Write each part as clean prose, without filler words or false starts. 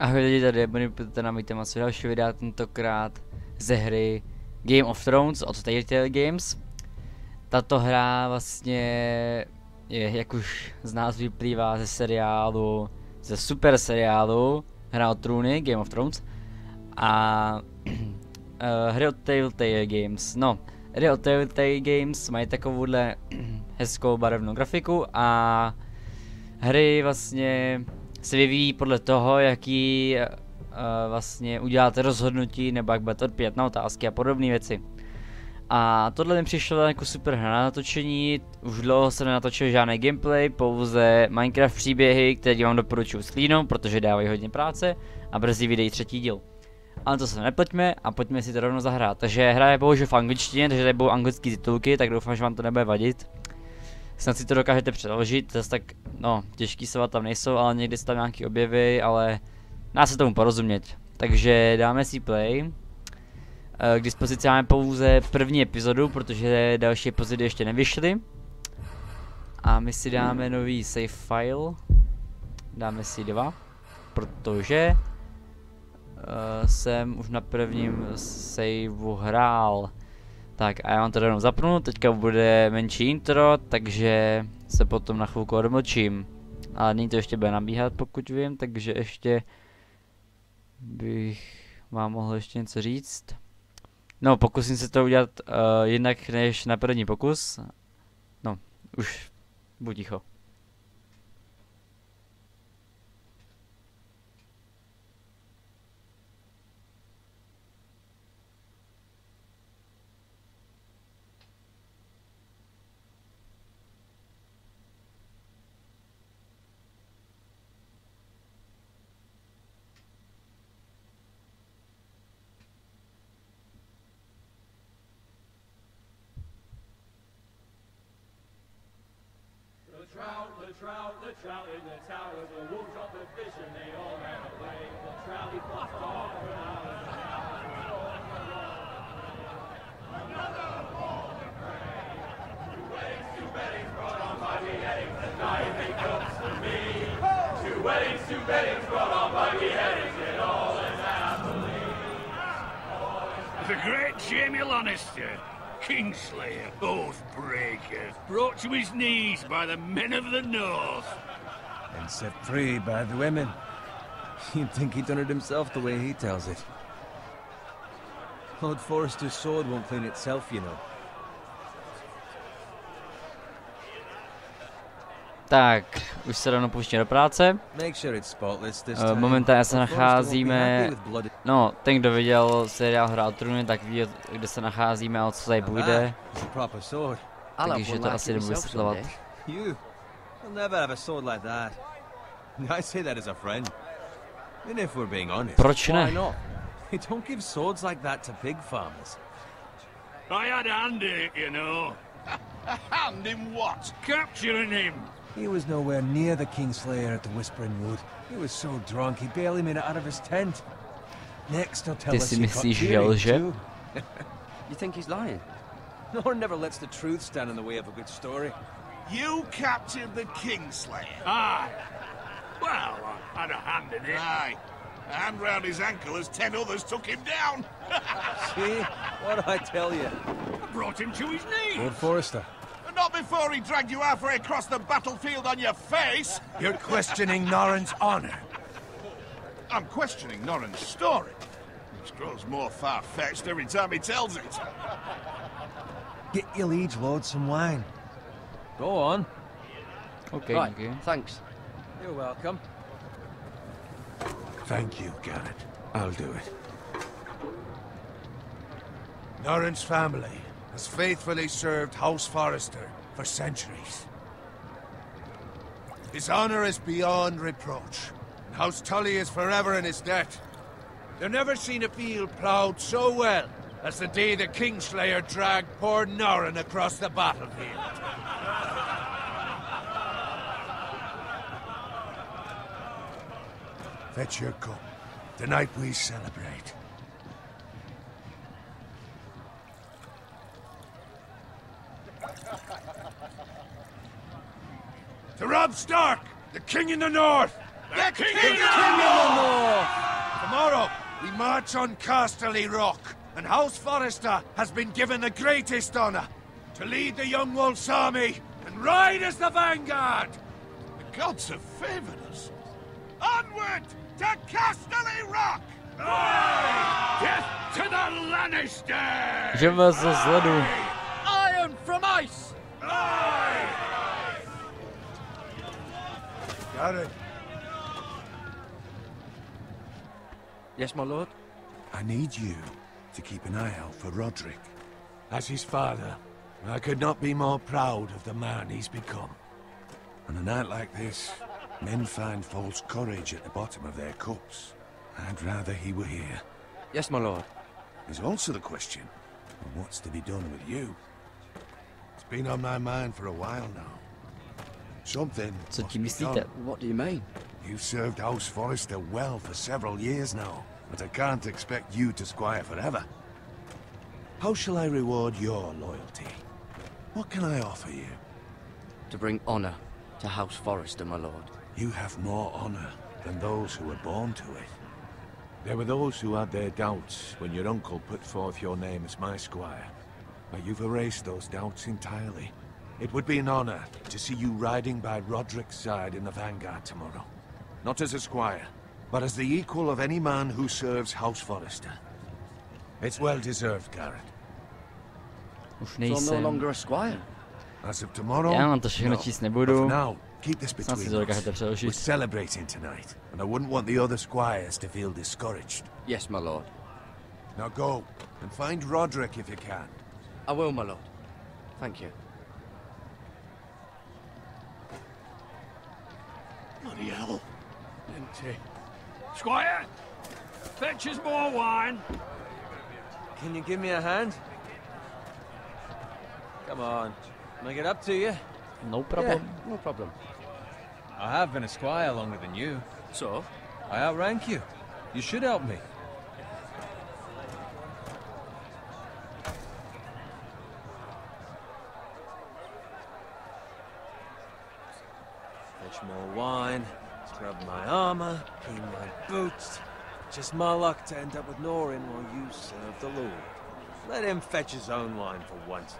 Ahoj lidi, tady budete na mítám asi další videa, tentokrát ze hry Game of Thrones od Telltale Games. Tato hra vlastně je, jak už z nás vyplývá, ze seriálu, ze super seriálu Hra o trůny, Game of Thrones. A hry od Telltale Games, no, hry od Telltale Games mají takovouhle hezkou barevnou grafiku a hry vlastně se vyvíjí podle toho, jaký vlastně uděláte rozhodnutí nebo jak budete odpovědět na otázky a podobné věci. A tohle mi přišlo jako super hra na natočení, už dlouho jsem nenatočil žádný gameplay, pouze Minecraft příběhy, které vám doporučuji sklínout, protože dávají hodně práce a brzy vyjde třetí díl. Ale to se nepleťme a pojďme si to rovnou zahrát. Takže hra je bohužel v angličtině, takže tady budou anglické titulky, tak doufám, že vám to nebude vadit. Snad si to dokážete přeložit, zase tak, no, těžký slova tam nejsou, ale někdy se tam nějaký objevy, ale dá se tomu porozumět. Takže dáme si play. K dispozici máme pouze první epizodu, protože další epizody ještě nevyšly. A my si dáme nový save file. Dáme si 2, protože jsem už na prvním saveu hrál. Tak a já vám to rovnou zapnu, teďka bude menší intro, takže se potom na chvilku odmlčím. Ale nyní to ještě bude nabíhat, pokud vím, takže ještě bych vám mohl ještě něco říct. No, pokusím se to udělat jinak než na první pokus. No, už buď ticho. The trout in the tower, the wolves got the fish and they all ran away. The trout he fluffed off and another ball to prey. Two weddings brought on by beheadings, and diving comes to me. Two weddings brought on by beheadings, and all is happily. The great Jamie Lannister, Kingslayer, Oathbreaker, brought to his knees by the men of the North. And set free by the women. You'd think he'd done it himself the way he tells it. Lord Forrester's sword won't clean itself, you know. Tak, už se rovnou pouštíme do práce. Momentálně se nacházíme, no, ten kdo viděl seriál Hra o trůny, tak ví, kde se nacházíme a o co tady půjde. Takže to asi nebudu vysvětlovat. Proč ne? I had a hand in it, you know. A hand in what? Capturing him. He was nowhere near the Kingslayer at the Whispering Wood. He was so drunk he barely made it out of his tent. Next he'll tell us he caught Tyrion too. You think he's lying? No one never lets the truth stand in the way of a good story. You captured the Kingslayer? Aye. Well, I had a hand in it. Aye. A hand round his ankle as 10 others took him down. See? What'd I tell you? I brought him to his knees. Lord Forrester. But not before he dragged you halfway across the battlefield on your face. You're questioning Norrin's honor. I'm questioning Norrin's story, which grows more far-fetched every time he tells it. Get your liege lord some wine. Go on. Okay, Right, okay. thanks. You're welcome. Thank you, Garrett. I'll do it. Norrin's family has faithfully served House Forrester for centuries. His honor is beyond reproach, and House Tully is forever in his debt. They've never seen a field ploughed so well as the day the Kingslayer dragged poor Norrin across the battlefield. Fetch your cup. Tonight we celebrate. To Robb Stark, the king in the north, The king King of of the North! Tomorrow, we march on Casterly Rock, and House Forrester has been given the greatest honor to lead the Young Wolf's army and ride as the vanguard! The gods have favored us. Onward to Casterly Rock! Death to the Lannisters! Jdeme ze zledu. Iron from ice! Garrett, Yes, my lord? I need you to keep an eye out for Roderick. As his father, I could not be more proud of the man he's become. On a night like this, men find false courage at the bottom of their cups. I'd rather he were here. Yes, my lord. There's also the question of what's to be done with you. It's been on my mind for a while now. Something Co must tím be myslíte? done. What do you mean? You've served House Forrester well for several years now, but I can't expect you to squire forever. How shall I reward your loyalty? What can I offer you? To bring honor to House Forrester, my lord. You have more honor than those who were born to it. There were those who had their doubts when your uncle put forth your name as my squire, but you've erased those doubts entirely. It would be an honor to see you riding by Roderick's side in the vanguard tomorrow. Not as a squire, but as the equal of any man who serves House Forrester. It's well deserved, Garrett. Už So I'm no nejsem. longer a squire. As of tomorrow, Já vám to všechno číst nebudu. But for now, keep this Snad si between to us. dokážete We're přeložit. celebrating tonight, and I wouldn't want the other squires to feel discouraged. Yes, my lord. Now go, and find Roderick if you can. I will, my lord. Thank you. Bloody hell. Empty. Squire, fetch us more wine. Can you give me a hand? Come on. Make it up to you. No problem. Yeah, no problem. I have been a squire longer than you. So? I outrank you. You should help me. Fetch more wine, scrub my armor, clean my boots. Just my luck to end up with Norin while you serve the Lord. Let him fetch his own wine for once.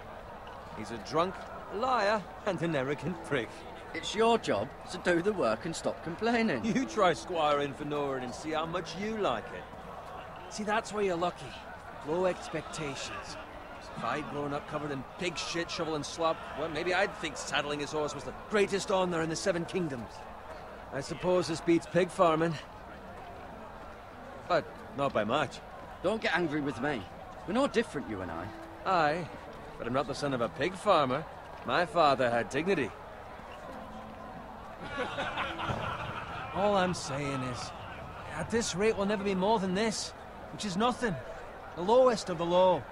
He's a drunk, a liar, and an arrogant prick. It's your job to do the work and stop complaining. You try squiring for Norin and see how much you like it. See, that's where you're lucky. Low expectations. If I'd grown up covered in pig shit, shovel and slop, well, maybe I'd think saddling his horse was the greatest honor in the Seven Kingdoms. I suppose this beats pig farming. But not by much. Don't get angry with me. We're no different, you and I. Aye, but I'm not the son of a pig farmer. My father had dignity. All I'm saying is, at this rate we'll never be more than this, which is nothing. The lowest of the low.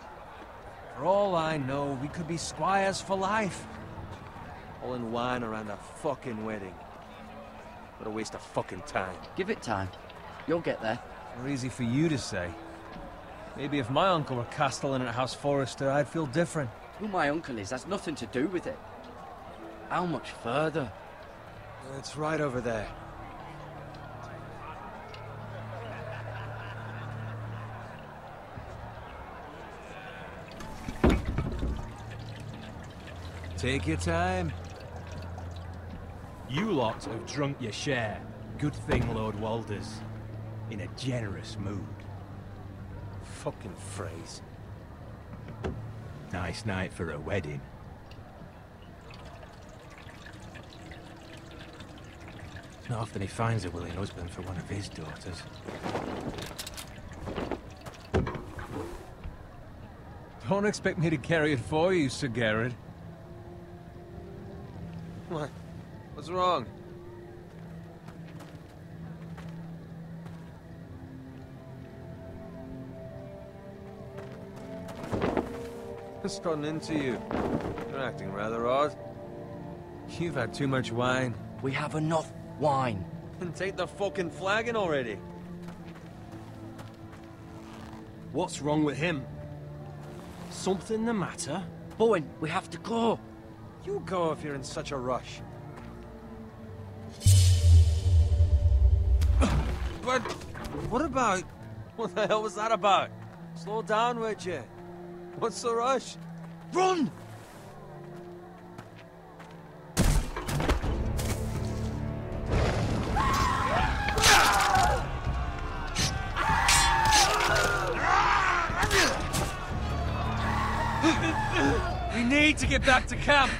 For all I know, we could be squires for life. All in wine around a fucking wedding. What a waste of fucking time. Give it time. You'll get there. More easy for you to say. Maybe if my uncle were castellan at House Forrester, I'd feel different. Who my uncle is has nothing to do with it. How much further? It's right over there. Take your time. You lot have drunk your share. Good thing Lord Walder's in a generous mood. Fucking phrase. Nice night for a wedding. It's not often he finds a willing husband for one of his daughters. Don't expect me to carry it for you, Sir Garrett. What? What's wrong? What's gotten into you? You're acting rather odd. You've had too much wine. We have enough wine. Then take the fucking flagon already. What's wrong with him? Something the matter? Bowen, we have to go. You go if you're in such a rush. But what about... What the hell was that about? Slow down, would you? What's the rush? Run! We need to get back to camp.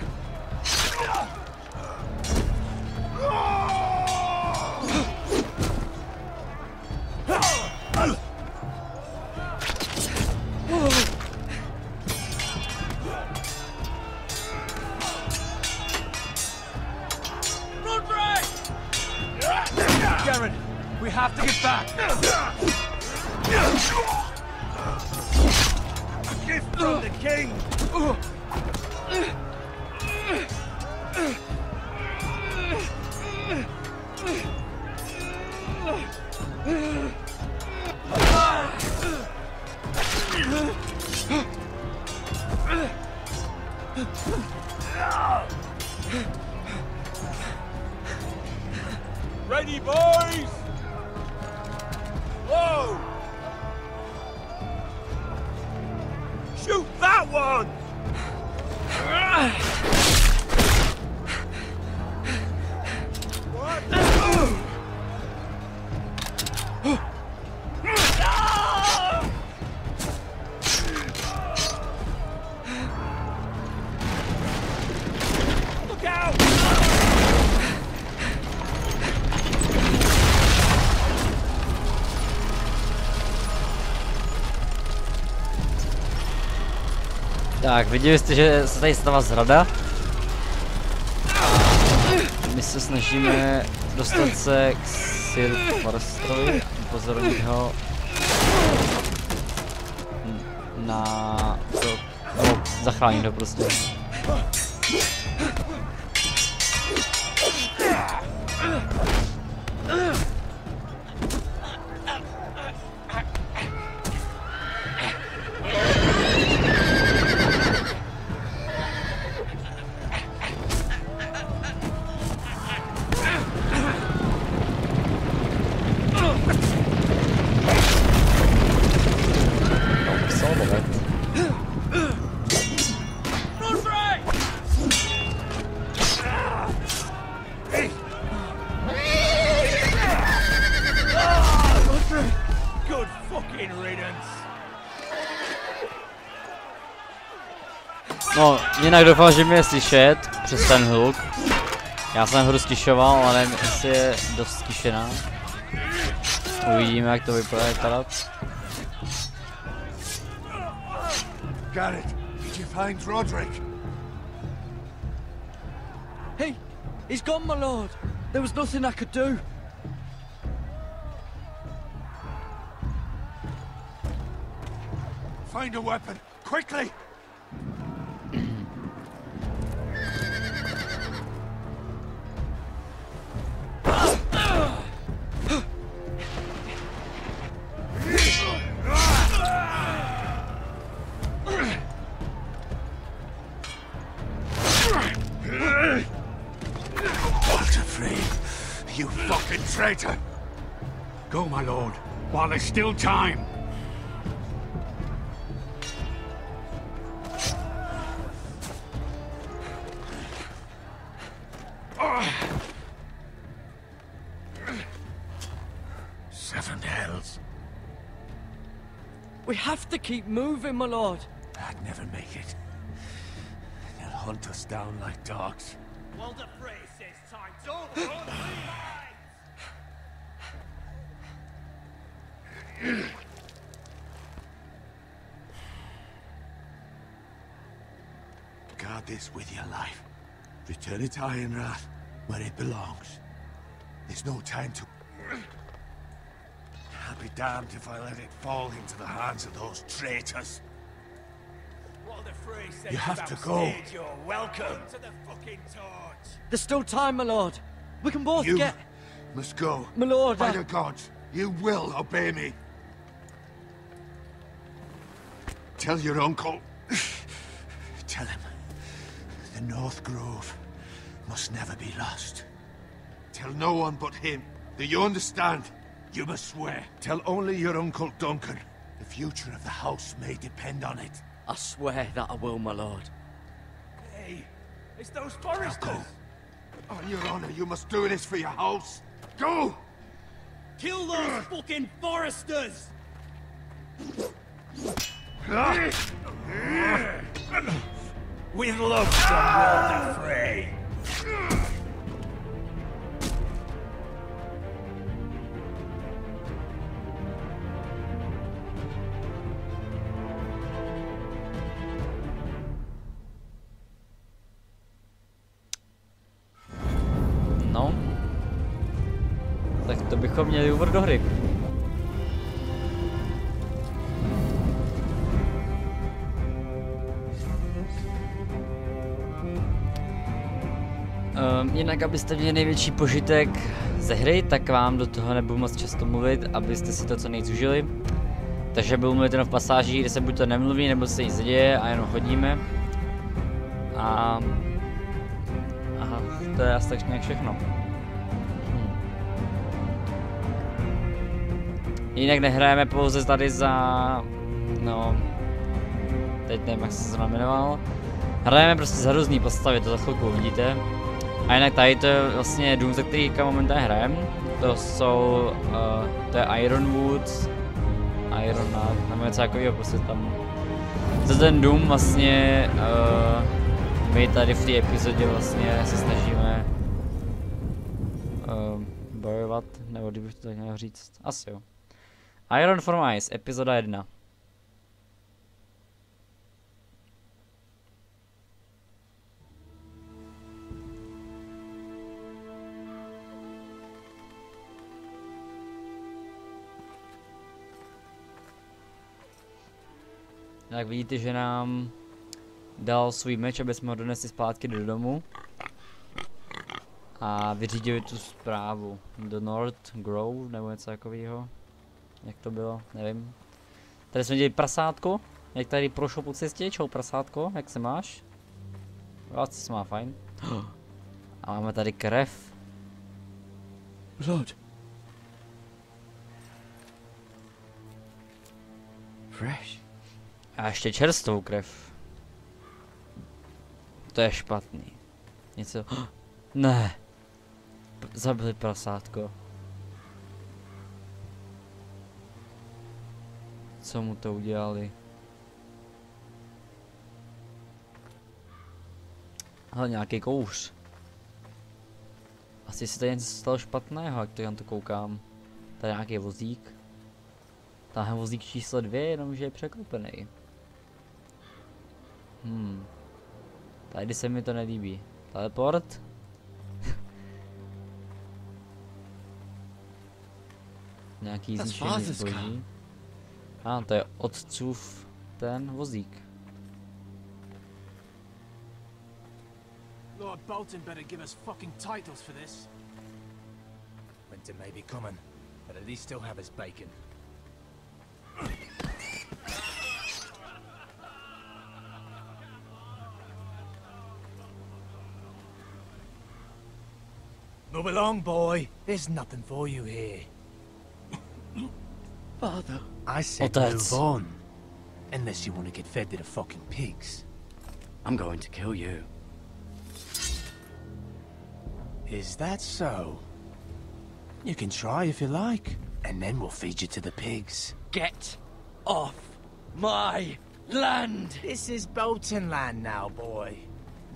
Garen, we have to get back. A gift from the king. Ready, boys! Whoa! Shoot that one! What? Look out! Tak, viděli jste, že se tady stává zrada. My se snažíme dostat se k Sir Forestrovi, upozornit ho na to, no, zachránit ho prostě. No, jinak doufám, že mě je slyšet přes ten hluk. Já jsem hru stišoval, ale nevím, jestli je dost stišená. Uvidíme, jak to vypadá. Garrett, did you find Roderick? Hey, he's gone, my lord. There was nothing I could do. Find a weapon, quickly! You fucking traitor! Go, my lord, while there's still time. Seven hells. We have to keep moving, my lord. I'd never make it. They'll hunt us down like dogs. Well, the phrase says time. Don't run, Guard this with your life. Return it to Ironrath, where it belongs. There's no time to... I'll be damned if I let it fall into the hands of those traitors. What the phrase says You have about to go. stage, you're welcome to the fucking torch. There's still time, my lord. We can both You get... must go. My lord, By the gods, you will obey me. Tell your uncle. Tell him. The North Grove must never be lost. Tell no one but him. Do you understand? You must swear. Tell only your Uncle Duncan. The future of the house may depend on it. I swear that I will, my lord. Hey, it's those foresters. Go. On your honor, you must do this for your house. Go! Kill those fucking foresters! With love, son, the fray. No. Tak to bychom měli úvod do hry. Jinak, abyste měli největší požitek ze hry, tak vám do toho nebudu moc často mluvit, abyste si to co nejvíc užili. Takže budu mluvit jenom v pasáži, kde se buď to nemluví, nebo se nic děje a jenom chodíme. A to je asi tak nějak všechno. Jinak nehrajeme pouze tady za... no... teď nevím, jak se znamenoval. Hrajeme prostě za různý postavy, to za chvilku uvidíte. A jinak tady to je vlastně dům, za který momentálně hrajeme. To jsou... to je Ironwood... Ironwood, nebo něco takového, prostě tam... To ten dům vlastně... my tady v té epizodě vlastně se snažíme... bojovat, nebo kdybych to tak měl říct, asi jo. Iron from Ice, epizoda 1. Tak vidíte, že nám dal svůj meč, aby jsme ho donesli zpátky do domu. A vyřídili tu zprávu. The North Grove, nebo něco takového. Jak to bylo, nevím. Tady jsme dělali prasátko. Jak tady prošlo po cestě, čau prasátko, jak se máš? Asi se má fajn. A máme tady krev. Blood. Fresh. A ještě čerstvou krev. To je špatný. Něco... ne. Zabili prasátko. Co mu to udělali? Ale nějaký kouř. Asi se tady něco stalo špatného, jak to jen to koukám. Tady nějaký vozík. Tahle vozík číslo 2, jenomže je překlopený. Tady se mi to nelíbí. Teleport? Nějaký zničený zboží. To je otcův ten vozík. Lord Bolton better give us fucking titles for this. Winter may be coming, but at least he'll have his bacon. Move along, boy. There's nothing for you here. Father. I said move on. Unless you want to get fed to the fucking pigs. I'm going to kill you. Is that so? You can try if you like, and then we'll feed you to the pigs. Get off my land! This is Bolton land now, boy.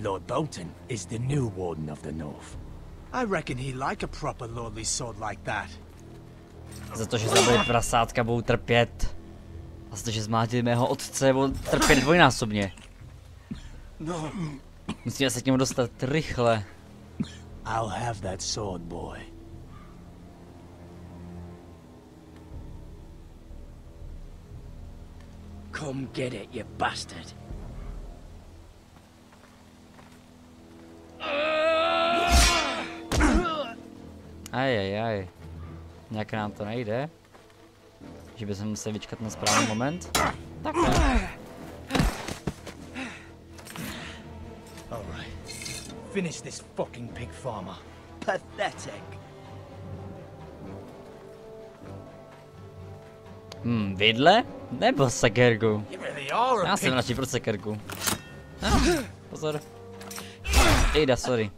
Lord Bolton is the new Warden of the North. I reckon he like a proper lordly sword like that. Za to, že zabili prasátka, budou trpět. A za to, že zmlátili mého otce, budou trpět dvojnásobně. No. Musíme se k němu dostat rychle. I'll have that sword, boy. Come get it, you bastard. Ajajaj. Nějak nám to nejde. Že bychom museli vyčkat na správný moment. Tak ne. Alright. Finish this fucking pig farmer. Pathetic. Vidle? Nebo sekerku? Já jsem radši pro sekerku. Pozor. Ejda, sorry.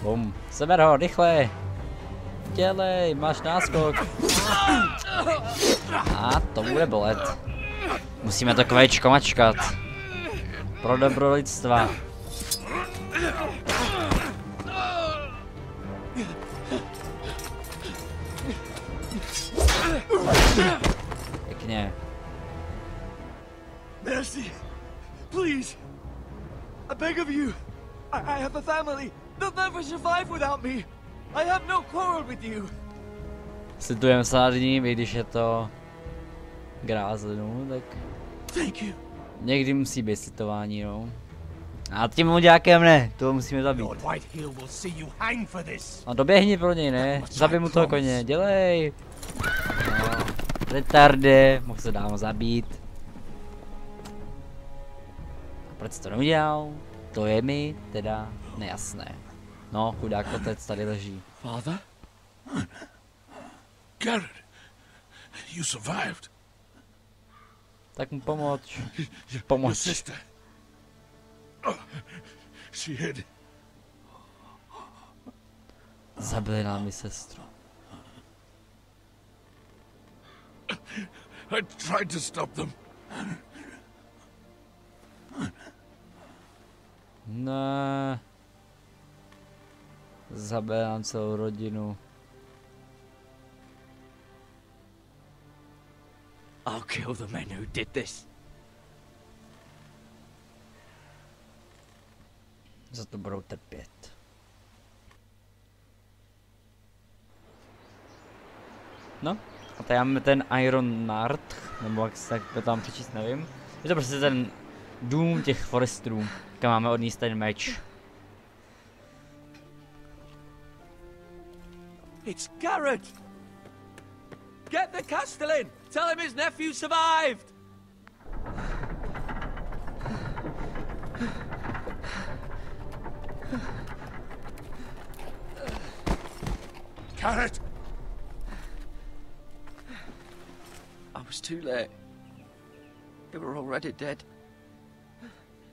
Bum. Seber ho, rychle. Dělej, máš náskok. A to bude bolet. Musíme to kvečko mačkat. Pro dobro lidstva. Pěkně. Mercy, please. I beg of you. I have a family. They'll never survive without me. I have no quarrel with you. Situujeme sádní, i když je to grázlinu, tak Thank you. někdy musí být citování, no. A tím muďákem ne, toho musíme zabít. Lord Whitehill will see you hang for this. A doběhni pro něj, ne? Zabij mu toho koně, dělej. No, retarde, mohl se dávno zabít. A proč jsi to neudělal? To je mi teda nejasné. No, chudák otec tady leží. Father? Garrett, you survived. Tak mu pomoct. Your Pomoct. sister. Oh, she hid. Zabili nám mi sestru. I tried to stop them. Ne. Zabili nám celou rodinu. I'll kill the men who did this. Za to budou trpět. No, a tady máme ten Iron Nard, nebo jak se tak tam přečíst, nevím. Je to prostě ten dům těch forestrů, kam máme odníst ten meč. It's Garrett. Get the Castellan. Tell him his nephew survived. Garrett! I was too late. They were already dead.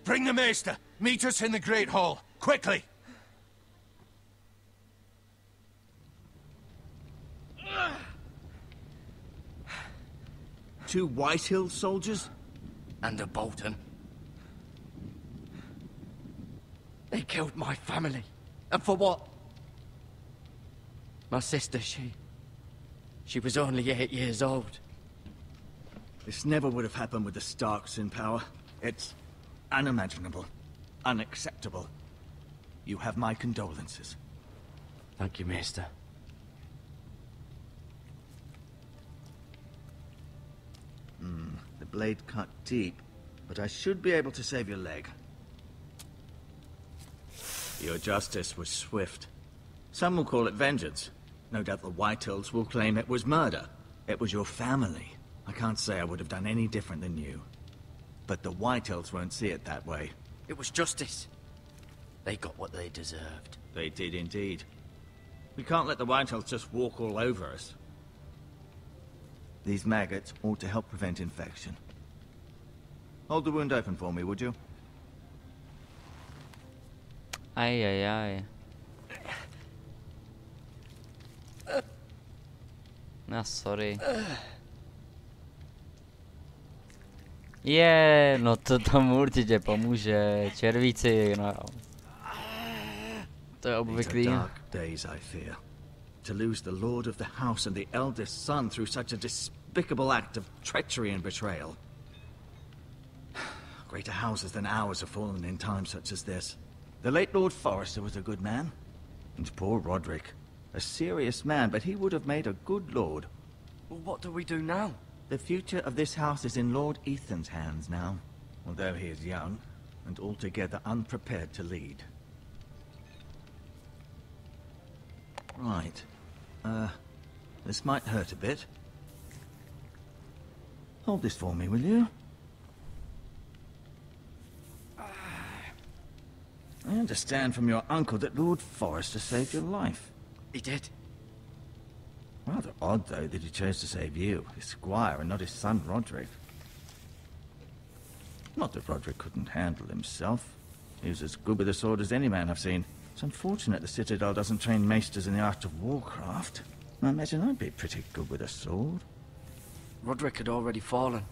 Bring the maester. Meet us in the Great Hall. Quickly! Two Whitehill soldiers? And a Bolton. They killed my family. And for what? My sister, she was only 8 years old. This never would have happened with the Starks in power. It's unimaginable. Unacceptable. You have my condolences. Thank you, Maester. The blade cut deep, but I should be able to save your leg. Your justice was swift. Some will call it vengeance. No doubt the Whitehills will claim it was murder. It was your family. I can't say I would have done any different than you. But the Whitehills won't see it that way. It was justice. They got what they deserved. They did indeed. We can't let the Whitehills just walk all over us. These maggots ought to help prevent infection. Hold the wound open for me, would you? Aj, aj, aj. No, sorry. No to tomu určitě pomůže. Červíci, no. To je obvyklý. Dark days, I fear. To lose the lord of the house and the eldest son through such a despicable act of treachery and betrayal. Greater houses than ours have fallen in times such as this. The late Lord Forrester was a good man. And poor Roderick. A serious man, but he would have made a good lord. Well, what do we do now? The future of this house is in Lord Ethan's hands now. Although he is young, and altogether unprepared to lead. Right. This might hurt a bit. Hold this for me, will you? I understand from your uncle that Lord Forrester saved your life. He did. Rather odd, though, that he chose to save you, his squire, and not his son Roderick. Not that Roderick couldn't handle himself. He was as good with a sword as any man I've seen. It's unfortunate the Citadel doesn't train maesters in the art of warcraft. I imagine I'd be pretty good with a sword. Roderick had already fallen.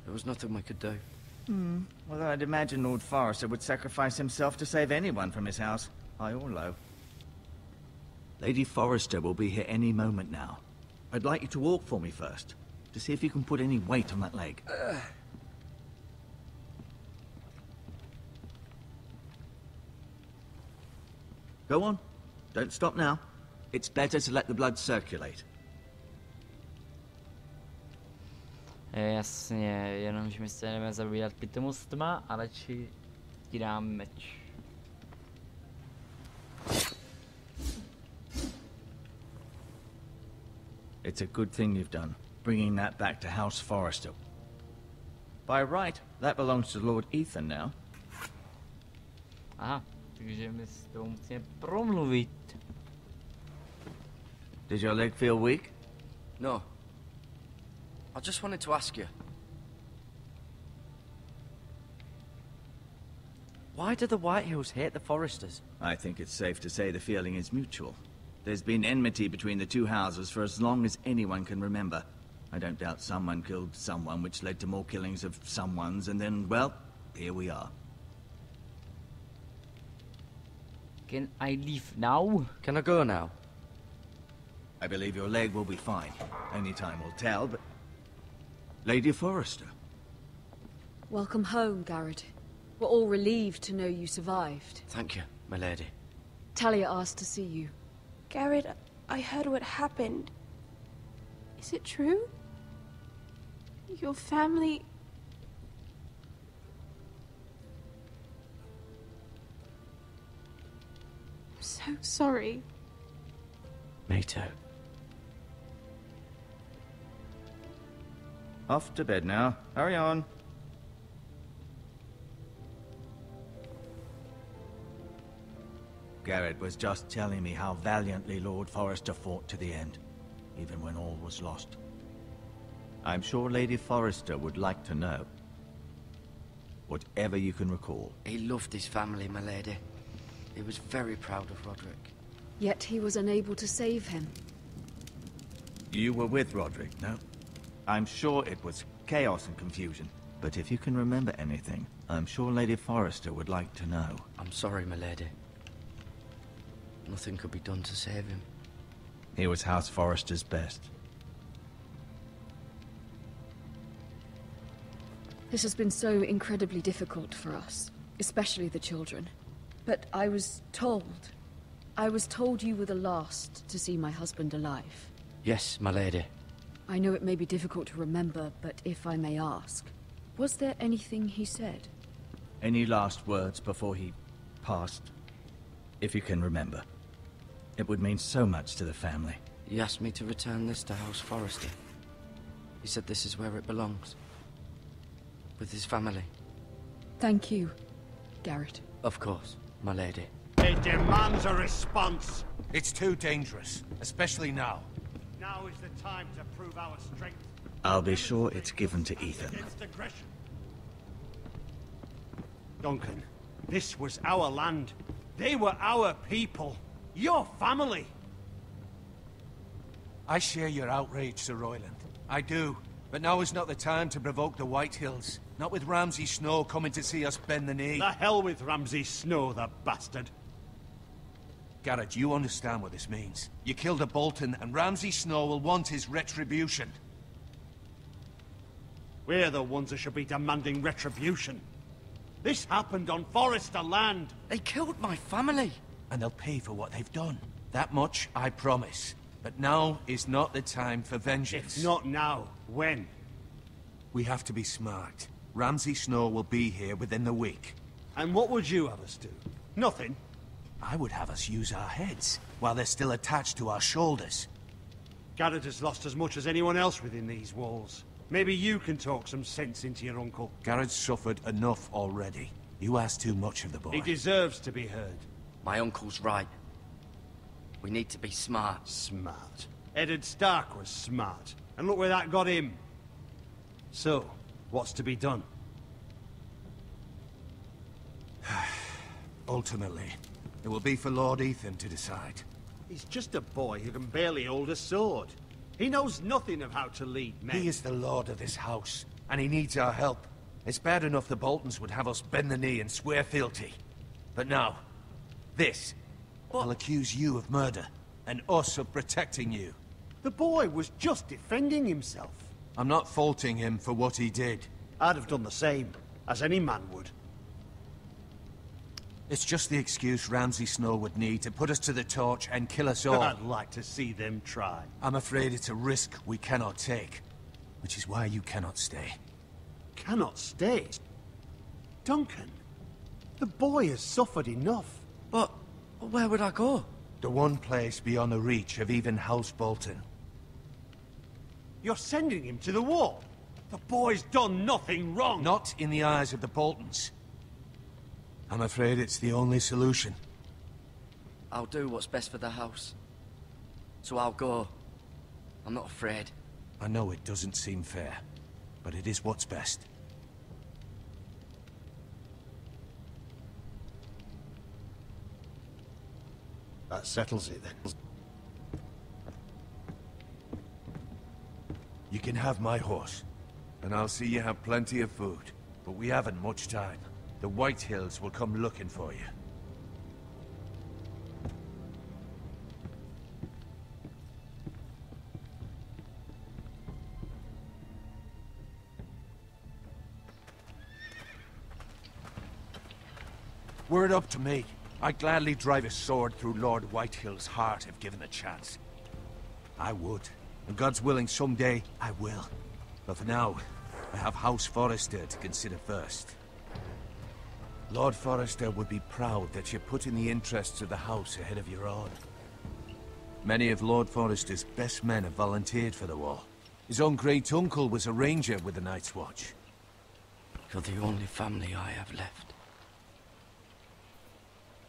There was nothing we could do. Although I'd imagine Lord Forrester would sacrifice himself to save anyone from his house, high or low. Lady Forrester will be here any moment now. I'd like you to walk for me first, to see if you can put any weight on that leg. Go on. Don't stop now. It's better to let the blood circulate. Jasně, jenomže my se jdeme zabývat pitomostma a radši ti dám meč. It's a good thing you've done, bringing that back to House Forrester. By right, that belongs to Lord Ethan now. Aha, takže my s tou musíme promluvit. Does your leg feel weak? No. I just wanted to ask you. Why do the Whitehills hate the Forresters? I think it's safe to say the feeling is mutual. There's been enmity between the two houses for as long as anyone can remember. I don't doubt someone killed someone, which led to more killings of someones, and then, well, here we are. Can I leave now? Can I go now? I believe your leg will be fine. Only time will tell, but... Lady Forrester. Welcome home, Garrett. We're all relieved to know you survived. Thank you, my lady. Talia asked to see you. Garrett, I heard what happened. Is it true? Your family... I'm so sorry. Me too. Off to bed now. Hurry on. Garrett was just telling me how valiantly Lord Forrester fought to the end, even when all was lost. I'm sure Lady Forrester would like to know. Whatever you can recall. He loved his family, my lady. He was very proud of Roderick. Yet he was unable to save him. You were with Roderick, no? I'm sure it was chaos and confusion. But if you can remember anything, I'm sure Lady Forrester would like to know. I'm sorry, my lady. Nothing could be done to save him. He was House Forrester's best. This has been so incredibly difficult for us, especially the children. But I was told you were the last to see my husband alive. Yes, my lady. I know it may be difficult to remember, but if I may ask, was there anything he said? Any last words before he passed? If you can remember. It would mean so much to the family. He asked me to return this to House Forrester. He said this is where it belongs. With his family. Thank you, Garrett. Of course, my lady. It demands a response. It's too dangerous, especially now. Now is the time to prove our strength. I'll be sure it's given to Ethan. Against aggression. Duncan, this was our land. They were our people. Your family. I share your outrage, Sir Royland. I do. But now is not the time to provoke the Whitehills. Not with Ramsay Snow coming to see us bend the knee. The hell with Ramsay Snow, the bastard. Garrett, you understand what this means. You killed a Bolton, and Ramsay Snow will want his retribution. We're the ones that should be demanding retribution. This happened on Forrester land. They killed my family. And they'll pay for what they've done. That much, I promise. But now is not the time for vengeance. If not now, when? We have to be smart. Ramsay Snow will be here within the week. And what would you have us do? Nothing. I would have us use our heads, while they're still attached to our shoulders. Garrett has lost as much as anyone else within these walls. Maybe you can talk some sense into your uncle. Garrett's suffered enough already. You ask too much of the boy. He deserves to be heard. My uncle's right. We need to be smart. Smart. Eddard Stark was smart. And look where that got him. So, what's to be done? Ultimately, it will be for Lord Ethan to decide. He's just a boy who can barely hold a sword. He knows nothing of how to lead men. He is the lord of this house, and he needs our help. It's bad enough the Boltons would have us bend the knee and swear fealty. But now, this. I'll accuse you of murder, and us of protecting you. The boy was just defending himself. I'm not faulting him for what he did. I'd have done the same, as any man would. It's just the excuse Ramsay Snow would need to put us to the torch and kill us all. I'd like to see them try. I'm afraid it's a risk we cannot take, which is why you cannot stay. Cannot stay? Duncan, the boy has suffered enough. But where would I go? The one place beyond the reach of even House Bolton. You're sending him to the wall? The boy's done nothing wrong. Not in the eyes of the Boltons. I'm afraid it's the only solution. I'll do what's best for the house. So I'll go. I'm not afraid. I know it doesn't seem fair, but it is what's best. That settles it then. You can have my horse, and I'll see you have plenty of food. But we haven't much time. The White Hills will come looking for you. Were it up to me, I'd gladly drive a sword through Lord Whitehill's heart if given the chance. I would. And God's willing, someday I will. But for now, I have House Forrester to consider first. Lord Forrester would be proud that you're putting the interests of the house ahead of your own. Many of Lord Forrester's best men have volunteered for the war. His own great-uncle was a ranger with the Night's Watch. You're the only family I have left.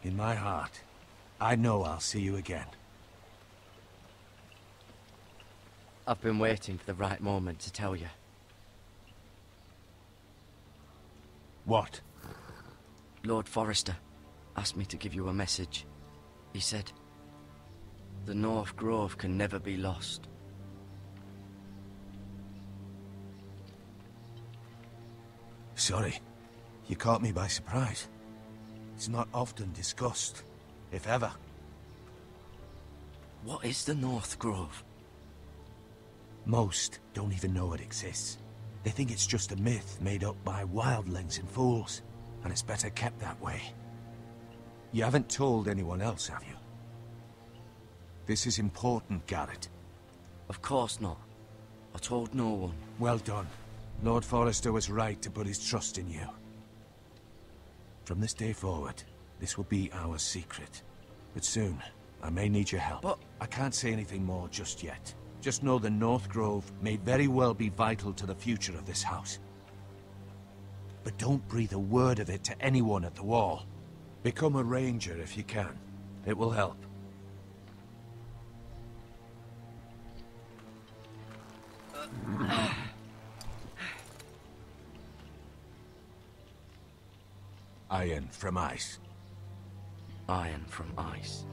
In my heart, I know I'll see you again. I've been waiting for the right moment to tell you. What? Lord Forrester asked me to give you a message. He said, the North Grove can never be lost. Sorry, you caught me by surprise. It's not often discussed, if ever. What is the North Grove? Most don't even know it exists. They think it's just a myth made up by wildlings and fools, and it's better kept that way. You haven't told anyone else, have you? This is important, Garrett. Of course not. I told no one. Well done. Lord Forrester was right to put his trust in you. From this day forward, this will be our secret. But soon, I may need your help. But I can't say anything more just yet. Just know the North Grove may very well be vital to the future of this house. But don't breathe a word of it to anyone at the wall. Become a ranger if you can. It will help. Iron from ice. Iron from ice.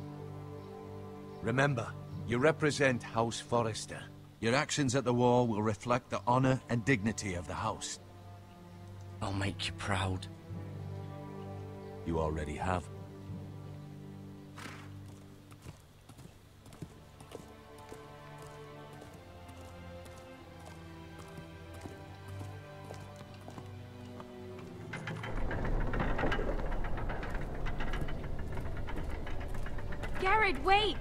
Remember, you represent House Forrester. Your actions at the war will reflect the honor and dignity of the house. I'll make you proud. You already have. Garrett, wait!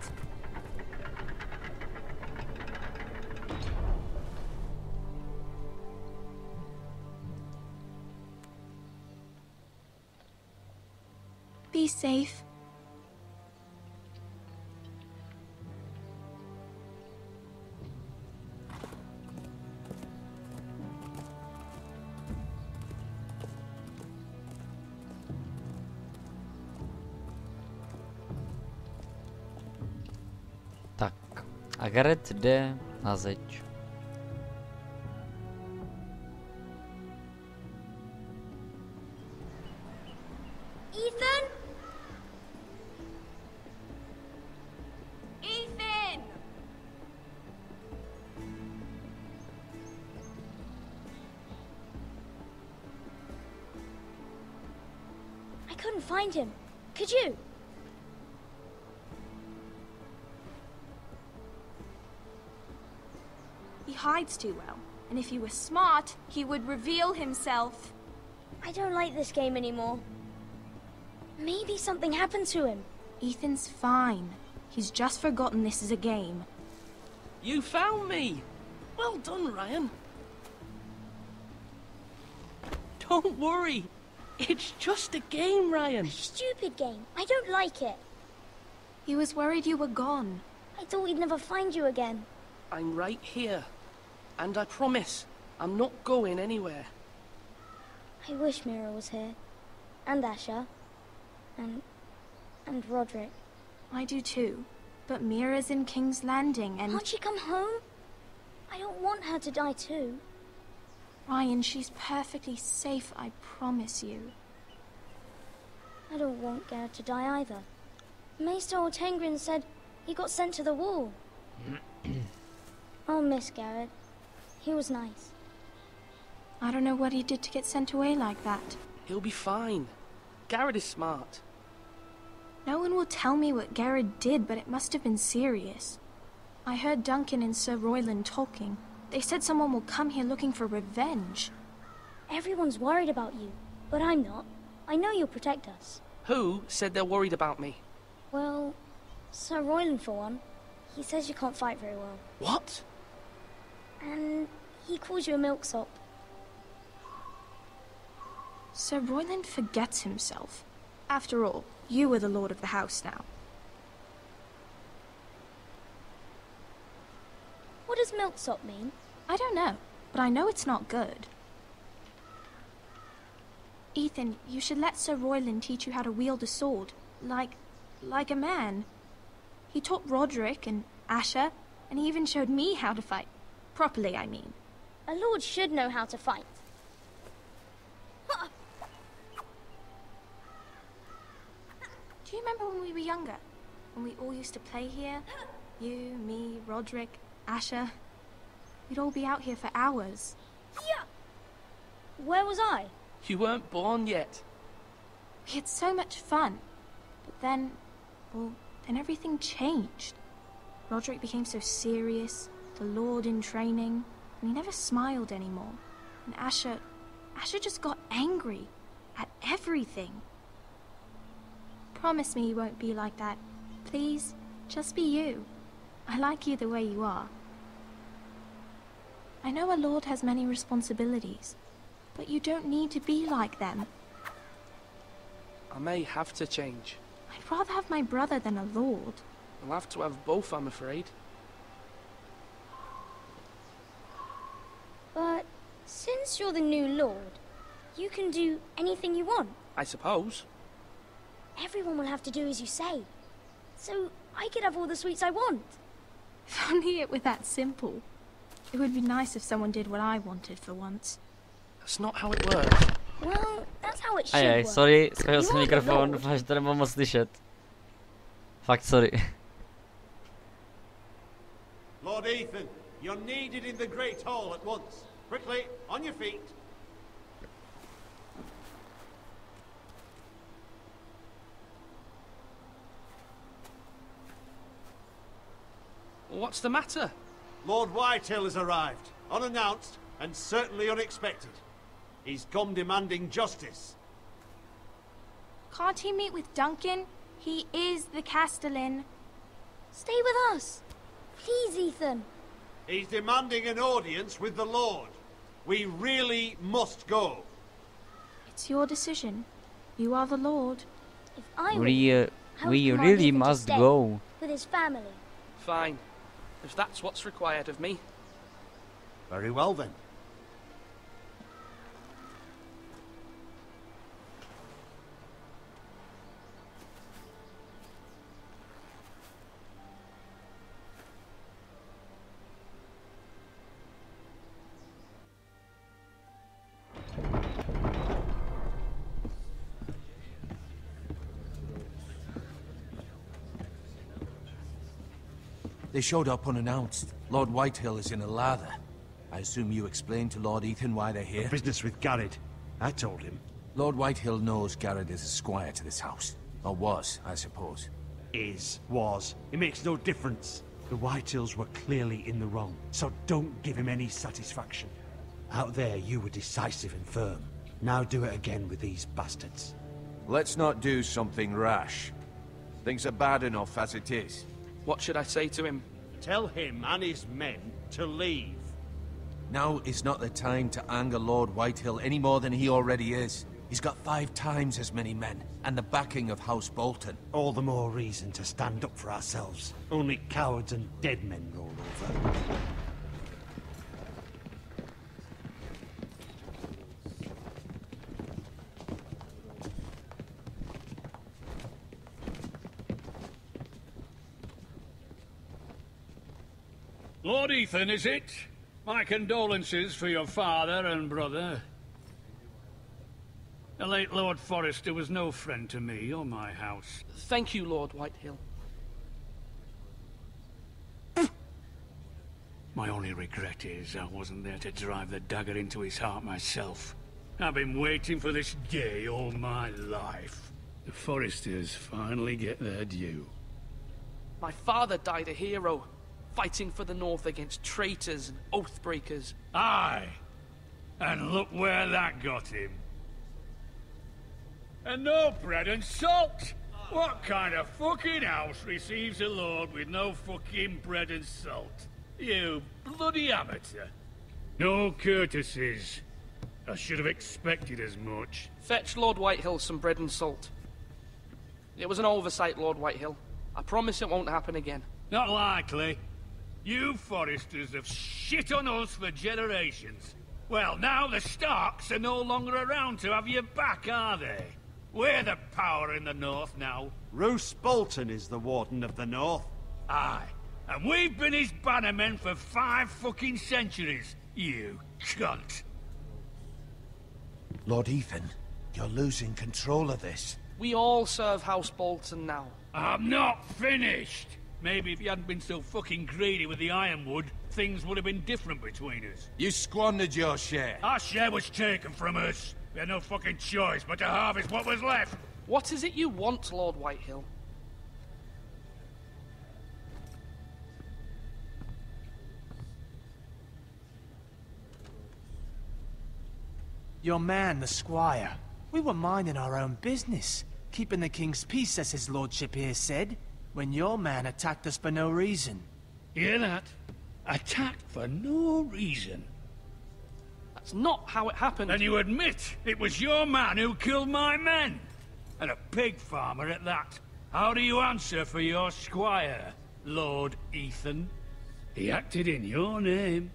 Be safe. A Gareth jde na zeď. Ethan? Ethan! I couldn't find him. Could you? He hides too well, and if he were smart, he would reveal himself. I don't like this game anymore. Maybe something happened to him. Ethan's fine. He's just forgotten this is a game. You found me! Well done, Ryan. Don't worry. It's just a game, Ryan. Stupid game. I don't like it. He was worried you were gone. I thought we'd never find you again. I'm right here. And I promise, I'm not going anywhere. I wish Mira was here. And Asher. And Roderick. I do too. But Mira's in King's Landing and... Can't she come home? I don't want her to die too. Ryan, she's perfectly safe, I promise you. I don't want Garrett to die either. Maester Ortengrin said he got sent to the wall. I'll miss Garrett. He was nice. I don't know what he did to get sent away like that. He'll be fine. Garrett is smart. No one will tell me what Garrett did, but it must have been serious. I heard Duncan and Sir Royland talking. They said someone will come here looking for revenge. Everyone's worried about you, but I'm not. I know you'll protect us. Who said they're worried about me? Well, Sir Royland for one. He says you can't fight very well. What? And he calls you a milksop. Sir Royland forgets himself. After all, you are the lord of the house now. What does milksop mean? I don't know, but I know it's not good. Ethan, you should let Sir Royland teach you how to wield a sword. Like a man. He taught Roderick and Asher, and he even showed me how to fight. Properly, I mean. A lord should know how to fight. Do you remember when we were younger? When we all used to play here? You, me, Roderick, Asher. We'd all be out here for hours. Yeah. Where was I? You weren't born yet. We had so much fun. But then, well, then everything changed. Roderick became so serious, the Lord in training, and he never smiled anymore. And Asher just got angry at everything. Promise me you won't be like that. Please, just be you. I like you the way you are. I know a lord has many responsibilities, but you don't need to be like them. I may have to change. I'd rather have my brother than a lord. I'll have to have both, I'm afraid. But since you're the new lord, you can do anything you want. I suppose. Everyone will have to do as you say. So I could have all the sweets I want. If only it were that simple. It would be nice if someone did what I wanted for once. That's not how it works. Well, that's how it should work. Sorry, skážel You jsem are the mikrofon, lord. doufám, že to nebudu moc slyšet. Fakt sorry. Lord Ethan, you're needed in the Great Hall at once. Quickly, on your feet. What's the matter? Lord Whitehill has arrived, unannounced and certainly unexpected. He's come demanding justice. Can't he meet with Duncan? He is the Castellan. Stay with us. Please, Ethan. He's demanding an audience with the Lord. We really must go. It's your decision. You are the lord. If I were We you, I would we command really Ethan to must stay go. with his family. Fine. If that's what's required of me. Very well then. They showed up unannounced. Lord Whitehill is in a lather. I assume you explained to Lord Ethan why they're here? Business with Garrett. I told him. Lord Whitehill knows Garrett is a squire to this house. Or was, I suppose. Was. It makes no difference. The Whitehills were clearly in the wrong, so don't give him any satisfaction. Out there, you were decisive and firm. Now do it again with these bastards. Let's not do something rash. Things are bad enough as it is. What should I say to him? Tell him and his men to leave. Now is not the time to anger Lord Whitehill any more than he already is. He's got 5 times as many men, and the backing of House Bolton. All the more reason to stand up for ourselves. Only cowards and dead men roll over. Lord Ethan, is it? My condolences for your father and brother. The late Lord Forrester was no friend to me or my house. Thank you, Lord Whitehill. My only regret is I wasn't there to drive the dagger into his heart myself. I've been waiting for this day all my life. The Forresters finally get their due. My father died a hero, fighting for the North against traitors and oathbreakers. Aye, and look where that got him. And no bread and salt! What kind of fucking house receives a lord with no fucking bread and salt? You bloody amateur. No courtesies. I should have expected as much. Fetch Lord Whitehill some bread and salt. It was an oversight, Lord Whitehill. I promise it won't happen again. Not likely. You Forresters have shit on us for generations. Well, now the Starks are no longer around to have your back, are they? We're the power in the North now. Roose Bolton is the Warden of the North. Aye, and we've been his bannermen for 5 fucking centuries, you cunt. Lord Ethan, you're losing control of this. We all serve House Bolton now. I'm not finished. Maybe if you hadn't been so fucking greedy with the ironwood, things would have been different between us. You squandered your share. Our share was taken from us. We had no fucking choice but to harvest what was left. What is it you want, Lord Whitehill? Your man, the squire. We were minding our own business, keeping the king's peace, as his lordship here said, when your man attacked us for no reason. Hear that? Attacked for no reason. That's not how it happened. And you admit it was your man who killed my men? And a pig farmer at that. How do you answer for your squire, Lord Ethan? He acted in your name.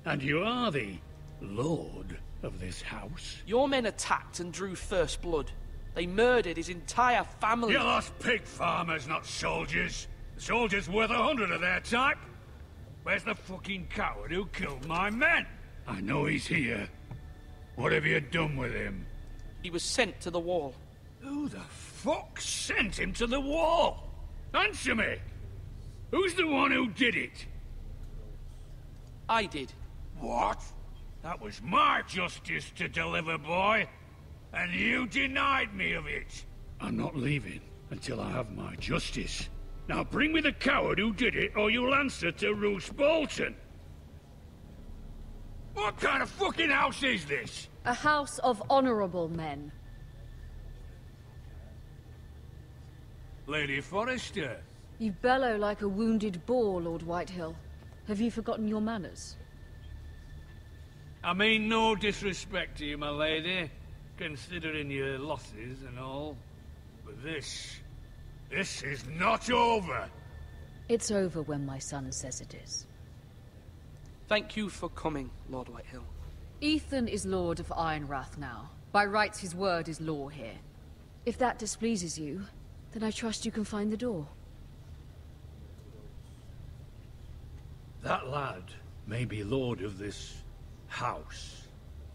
And you are the lord of this house. Your men attacked and drew first blood. They murdered his entire family. You lost pig farmers, not soldiers. The soldiers worth 100 of their type. Where's the fucking coward who killed my men? I know he's here. What have you done with him? He was sent to the wall. Who the fuck sent him to the wall? Answer me! Who's the one who did it? I did. What? That was my justice to deliver, boy. And you denied me of it. I'm not leaving until I have my justice. Now bring me the coward who did it, or you'll answer to Roose Bolton. What kind of fucking house is this? A house of honorable men. Lady Forrester. You bellow like a wounded boar, Lord Whitehill. Have you forgotten your manners? I mean no disrespect to you, my lady, considering your losses and all. But this is not over. It's over when my son says it is. Thank you for coming, Lord Whitehill. Ethan is Lord of Ironrath now. By rights, his word is law here. If that displeases you, then I trust you can find the door. That lad may be lord of this house,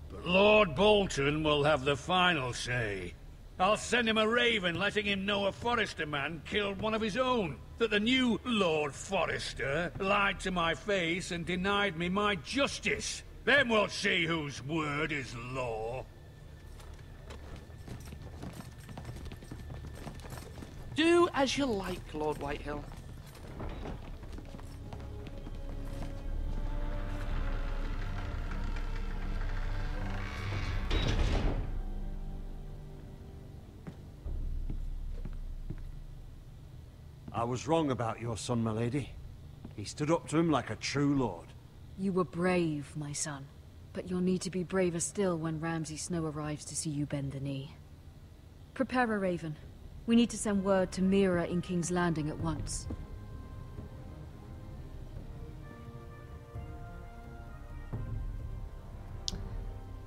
but Lord Bolton will have the final say. I'll send him a raven letting him know a Forrester man killed one of his own. That the new Lord Forrester lied to my face and denied me my justice. Then we'll see whose word is law. Do as you like, Lord Whitehill. I was wrong about your son, my lady. He stood up to him like a true lord. You were brave, my son. But you'll need to be braver still when Ramsay Snow arrives to see you bend the knee. Prepare a raven. We need to send word to Mira in King's Landing at once.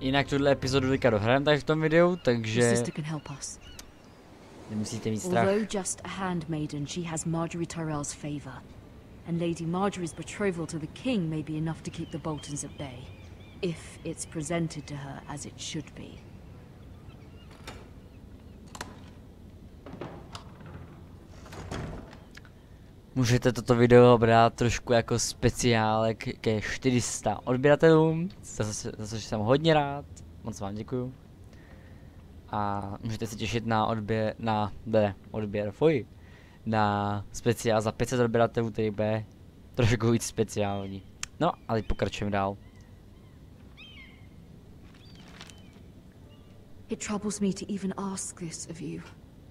Jinak tuhle epizodu teďka dohrajeme tady v tom videu, takže nemusíte mít strach. Although just a handmaiden, she has Marjorie Tyrell's favor. And Lady Marjorie's betrothal to the king may be enough to keep the Boltons at bay. If it's presented to her as it should be. Můžete toto video brát trošku jako speciálek ke 400 odběratelům, za což jsem hodně rád, moc vám děkuju. A můžete se těšit na na speciál za 500 odběratelů, který bude trošku víc speciální. No a teď pokračujeme dál. It troubles me to even ask this of you,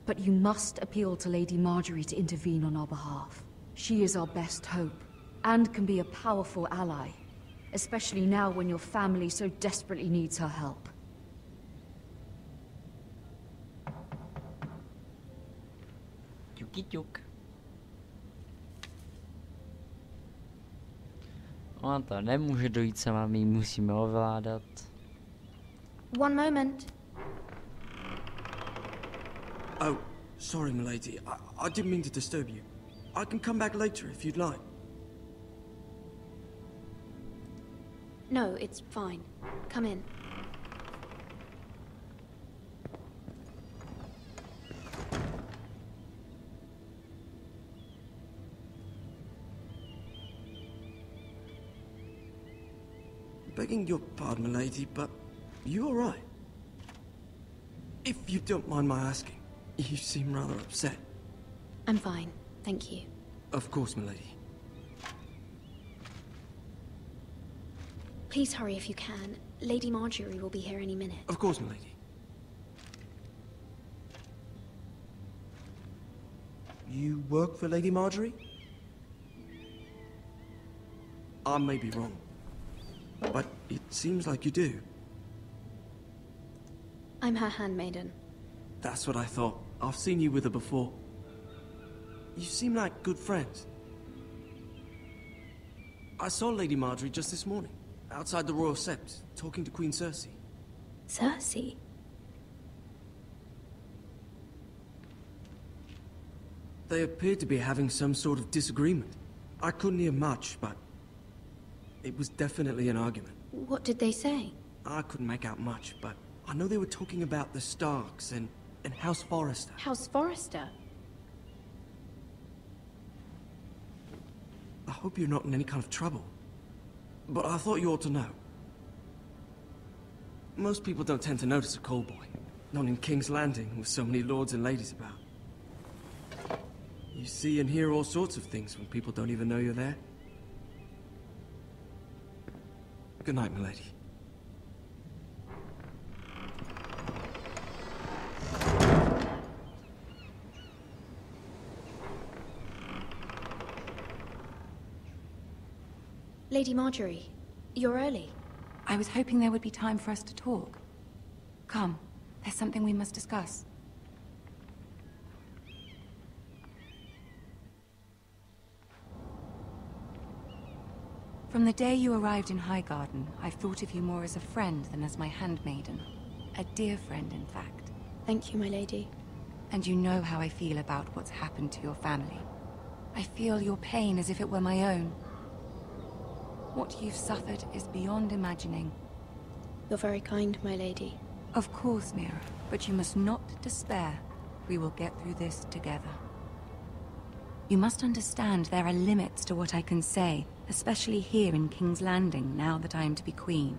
but you must appeal to Lady Marjorie to intervene on our behalf. She is our best hope, and can be a powerful ally, especially now when your family so desperately needs her help. Tuk. Ona to nemůže dojít sama, my musíme ovládat. One moment. Oh, sorry, milady. I didn't mean to disturb you. I can come back later if you'd like. No, it's fine. Come in. Begging your pardon, milady, but you all right? If you don't mind my asking, you seem rather upset. I'm fine, thank you. Of course, milady. Please hurry if you can. Lady Marjorie will be here any minute. Of course, milady. You work for Lady Marjorie? I may be wrong, but it seems like you do. I'm her handmaiden. That's what I thought. I've seen you with her before. You seem like good friends. I saw Lady Marjorie just this morning, outside the Royal Sept, talking to Queen Cersei. Cersei? They appeared to be having some sort of disagreement. I couldn't hear much, but it was definitely an argument. What did they say? I couldn't make out much, but I know they were talking about the Starks and House Forrester. House Forrester? I hope you're not in any kind of trouble, but I thought you ought to know. Most people don't tend to notice a call boy, not in King's Landing with so many lords and ladies about. You see and hear all sorts of things when people don't even know you're there. Good night, milady. Lady Marjorie, you're early. I was hoping there would be time for us to talk. Come, there's something we must discuss. From the day you arrived in Highgarden, I've thought of you more as a friend than as my handmaiden. A dear friend, in fact. Thank you, my lady. And you know how I feel about what's happened to your family. I feel your pain as if it were my own. What you've suffered is beyond imagining. You're very kind, my lady. Of course, Mira. But you must not despair. We will get through this together. You must understand there are limits to what I can say, especially here in King's Landing, now that I am to be queen.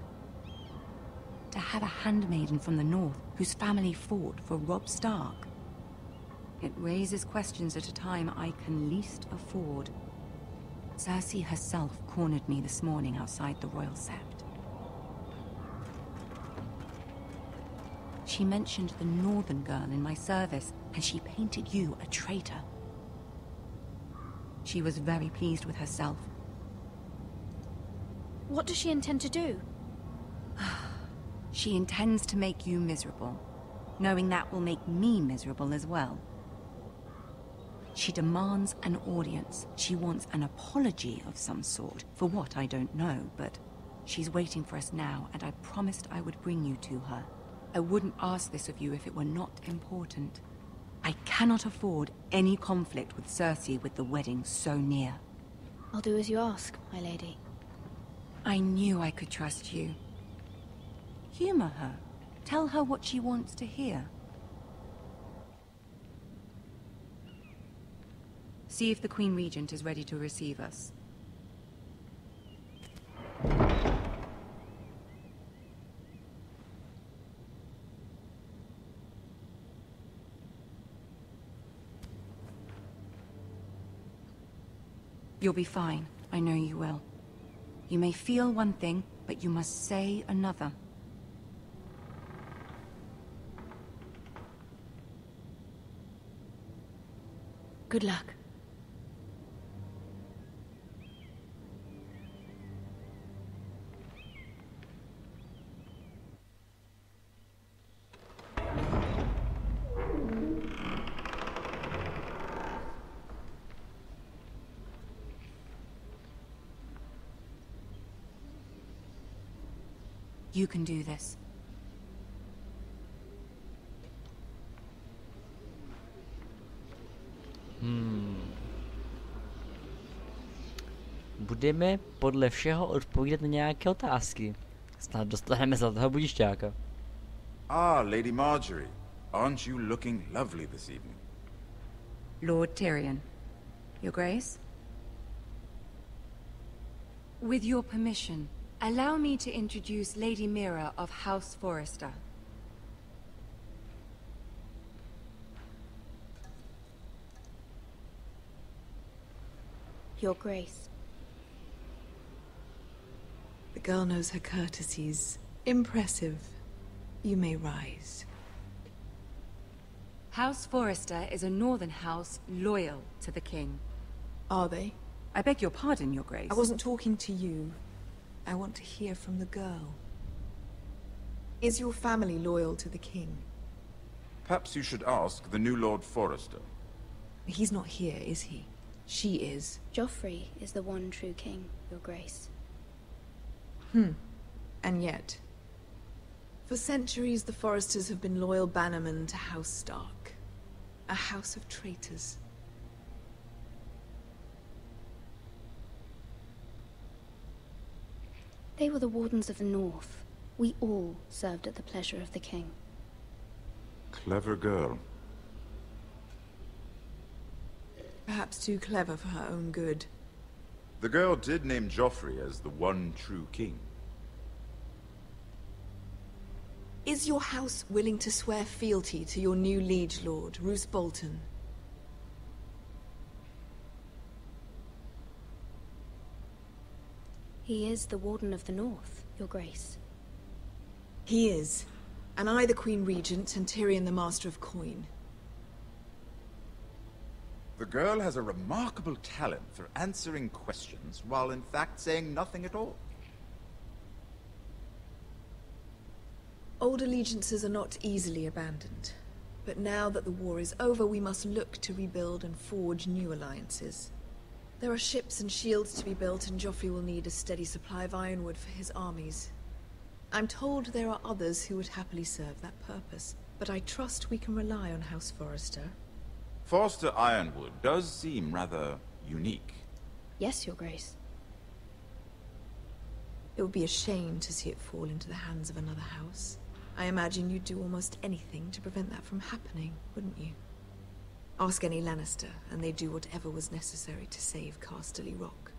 To have a handmaiden from the north whose family fought for Robb Stark. It raises questions at a time I can least afford. Cersei herself cornered me this morning outside the Royal Sept. She mentioned the northern girl in my service, and she painted you a traitor. She was very pleased with herself. What does she intend to do? She intends to make you miserable, knowing that will make me miserable as well. She demands an audience. She wants an apology of some sort, for what I don't know, but she's waiting for us now, and I promised I would bring you to her. I wouldn't ask this of you if it were not important. I cannot afford any conflict with Cersei with the wedding so near. I'll do as you ask, my lady. I knew I could trust you. Humor her. Tell her what she wants to hear. See if the Queen Regent is ready to receive us. You'll be fine. I know you will. You may feel one thing, but you must say another. Good luck. You can do this. Budeme podle všeho odpovídat na nějaké otázky. Snad dostaneme zlatého budišťáka. Ah, Lady Marjorie. Aren't you looking lovely this evening? Lord Tyrion. Your Grace? With your permission, allow me to introduce Lady Mira of House Forrester. Your Grace. The girl knows her courtesies. Impressive. You may rise. House Forrester is a northern house loyal to the king. Are they? I beg your pardon, Your Grace. I wasn't talking to you. I want to hear from the girl. Is your family loyal to the king? Perhaps you should ask the new Lord Forrester. He's not here, is he? She is. Joffrey is the one true king, Your Grace. And yet, for centuries the Forresters have been loyal bannermen to House Stark. A house of traitors. They were the Wardens of the North. We all served at the pleasure of the king. Clever girl. Perhaps too clever for her own good. The girl did name Joffrey as the one true king. Is your house willing to swear fealty to your new liege lord, Roose Bolton? He is the Warden of the North, Your Grace. He is. And I the Queen Regent, and Tyrion the Master of Coin. The girl has a remarkable talent for answering questions while in fact saying nothing at all. Old allegiances are not easily abandoned. But now that the war is over, we must look to rebuild and forge new alliances. There are ships and shields to be built, and Joffrey will need a steady supply of ironwood for his armies. I'm told there are others who would happily serve that purpose, but I trust we can rely on House Forrester. Forster Ironwood does seem rather unique. Yes, Your Grace. It would be a shame to see it fall into the hands of another house. I imagine you'd do almost anything to prevent that from happening, wouldn't you? Ask any Lannister, and they'd do whatever was necessary to save Casterly Rock.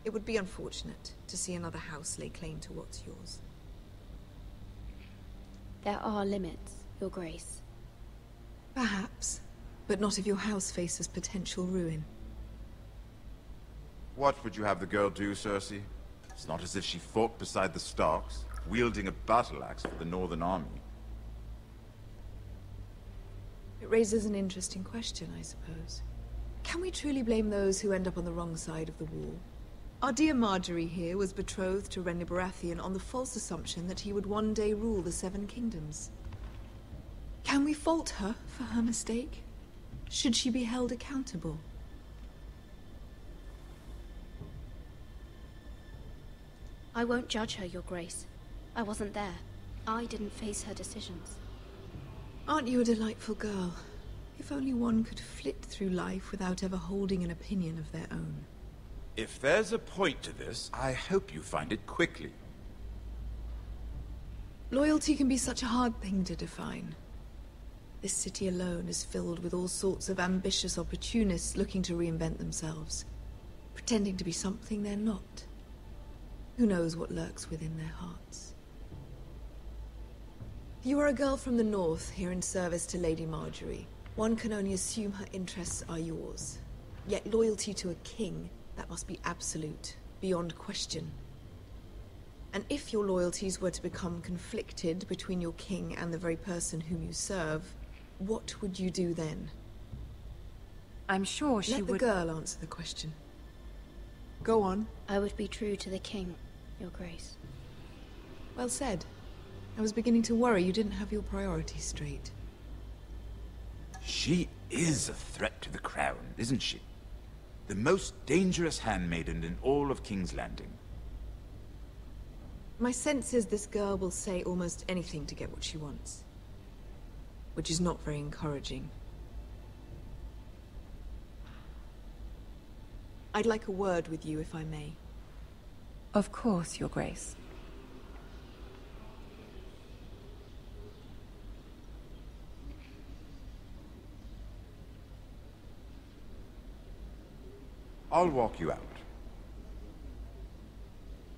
It would be unfortunate to see another house lay claim to what's yours. There are limits, Your Grace. Perhaps, but not if your house faces potential ruin. What would you have the girl do, Cersei? It's not as if she fought beside the Starks, wielding a battle axe for the Northern Army. It raises an interesting question, I suppose. Can we truly blame those who end up on the wrong side of the wall? Our dear Marjorie here was betrothed to Renly Baratheon on the false assumption that he would one day rule the Seven Kingdoms. Can we fault her for her mistake? Should she be held accountable? I won't judge her, Your Grace. I wasn't there. I didn't face her decisions. Aren't you a delightful girl? If only one could flit through life without ever holding an opinion of their own. If there's a point to this, I hope you find it quickly. Loyalty can be such a hard thing to define. This city alone is filled with all sorts of ambitious opportunists looking to reinvent themselves, pretending to be something they're not. Who knows what lurks within their hearts? You are a girl from the north, here in service to Lady Marjorie. One can only assume her interests are yours. Yet loyalty to a king, that must be absolute, beyond question. And if your loyalties were to become conflicted between your king and the very person whom you serve, what would you do then? I'm sure she would... Let the girl answer the question. Go on. I would be true to the king, Your Grace. Well said. I was beginning to worry you didn't have your priorities straight. She is a threat to the crown, isn't she? The most dangerous handmaiden in all of King's Landing. My sense is this girl will say almost anything to get what she wants. Which is not very encouraging. I'd like a word with you, if I may. Of course, Your Grace. I'll walk you out.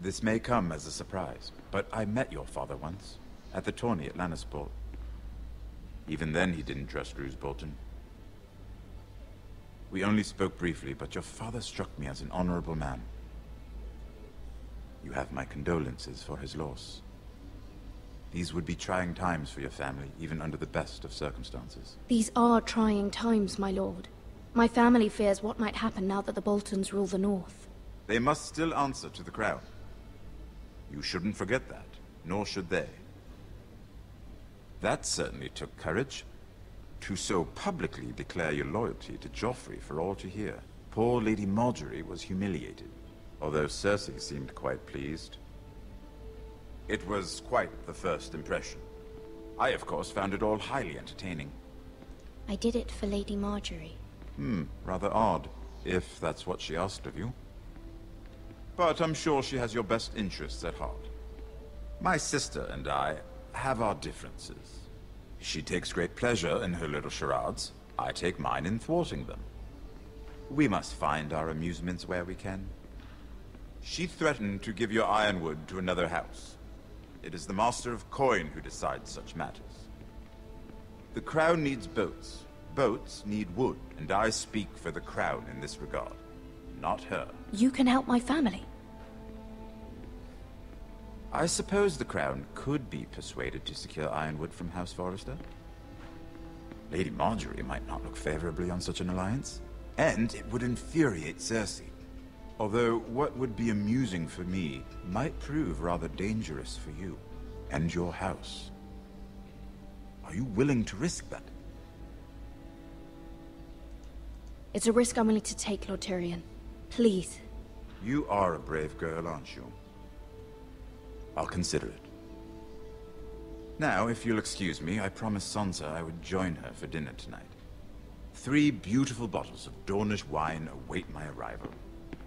This may come as a surprise, but I met your father once, at the tourney at Lannisport. Even then he didn't trust Roose Bolton. We only spoke briefly, but your father struck me as an honorable man. You have my condolences for his loss. These would be trying times for your family, even under the best of circumstances. These are trying times, my lord. My family fears what might happen now that the Boltons rule the North. They must still answer to the crown. You shouldn't forget that, nor should they. That certainly took courage. To so publicly declare your loyalty to Joffrey for all to hear. Poor Lady Marjorie was humiliated, although Cersei seemed quite pleased. It was quite the first impression. I, of course, found it all highly entertaining. I did it for Lady Marjorie. Rather odd, if that's what she asked of you. But I'm sure she has your best interests at heart. My sister and I have our differences. She takes great pleasure in her little charades. I take mine in thwarting them. We must find our amusements where we can. She threatened to give your ironwood to another house. It is the Master of Coin who decides such matters. The crown needs boats. Boats need wood, and I speak for the crown in this regard, not her. You can help my family. I suppose the crown could be persuaded to secure ironwood from House Forrester. Lady Marjorie might not look favorably on such an alliance, and it would infuriate Cersei. Although what would be amusing for me might prove rather dangerous for you and your house. Are you willing to risk that? It's a risk I'm willing to take, Lord Tyrion. Please. You are a brave girl, aren't you? I'll consider it. Now, if you'll excuse me, I promised Sansa I would join her for dinner tonight. 3 beautiful bottles of Dornish wine await my arrival.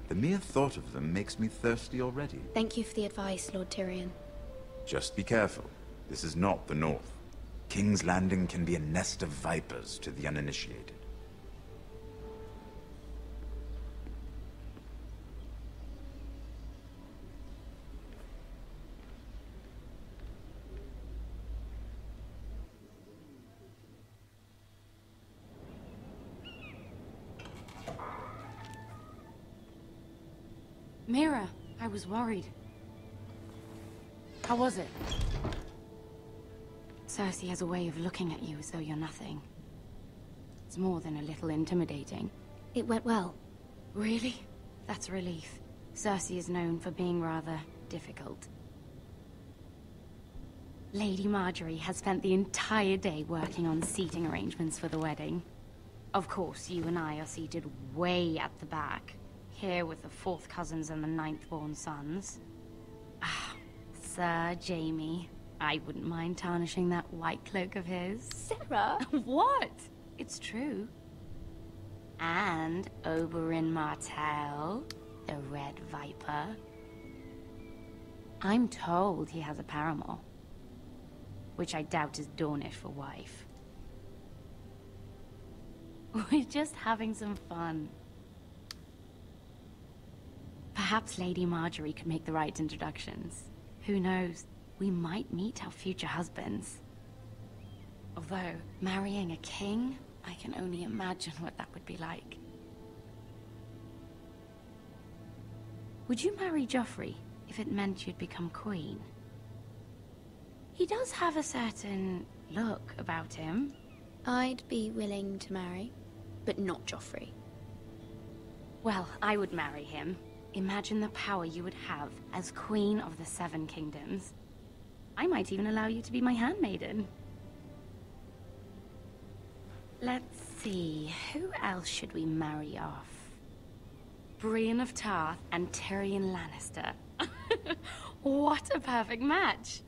The mere thought of them makes me thirsty already. Thank you for the advice, Lord Tyrion. Just be careful. This is not the North. King's Landing can be a nest of vipers to the uninitiated. Mira, I was worried. How was it? Cersei has a way of looking at you as though you're nothing. It's more than a little intimidating. It went well. Really? That's a relief. Cersei is known for being rather difficult. Lady Marjorie has spent the entire day working on seating arrangements for the wedding. Of course, you and I are seated way at the back. Here with the 4th cousins and the 9th-born sons. Ah, Sir Jaime. I wouldn't mind tarnishing that white cloak of his. Sarah! What? It's true. And Oberyn Martell, the Red Viper. I'm told he has a paramour. Which I doubt is Dornish for wife. We're just having some fun. Perhaps Lady Marjorie could make the right introductions. Who knows? We might meet our future husbands. Although, marrying a king, I can only imagine what that would be like. Would you marry Joffrey if it meant you'd become queen? He does have a certain look about him. I'd be willing to marry, but not Joffrey. Well, I would marry him. Imagine the power you would have as Queen of the 7 Kingdoms. I might even allow you to be my handmaiden. Let's see, who else should we marry off? Brienne of Tarth and Tyrion Lannister. What a perfect match!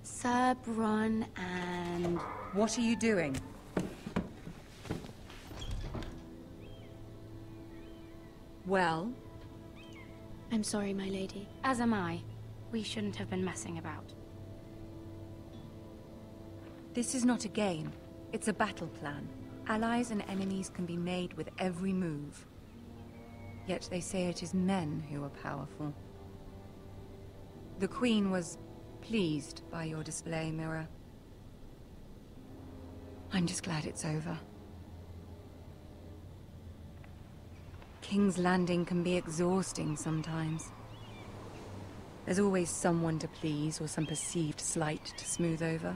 Sir Bronn and... What are you doing? Well? I'm sorry, my lady. As am I. We shouldn't have been messing about. This is not a game. It's a battle plan. Allies and enemies can be made with every move. Yet they say it is men who are powerful. The Queen was pleased by your display, Mira. I'm just glad it's over. King's Landing can be exhausting sometimes. There's always someone to please or some perceived slight to smooth over.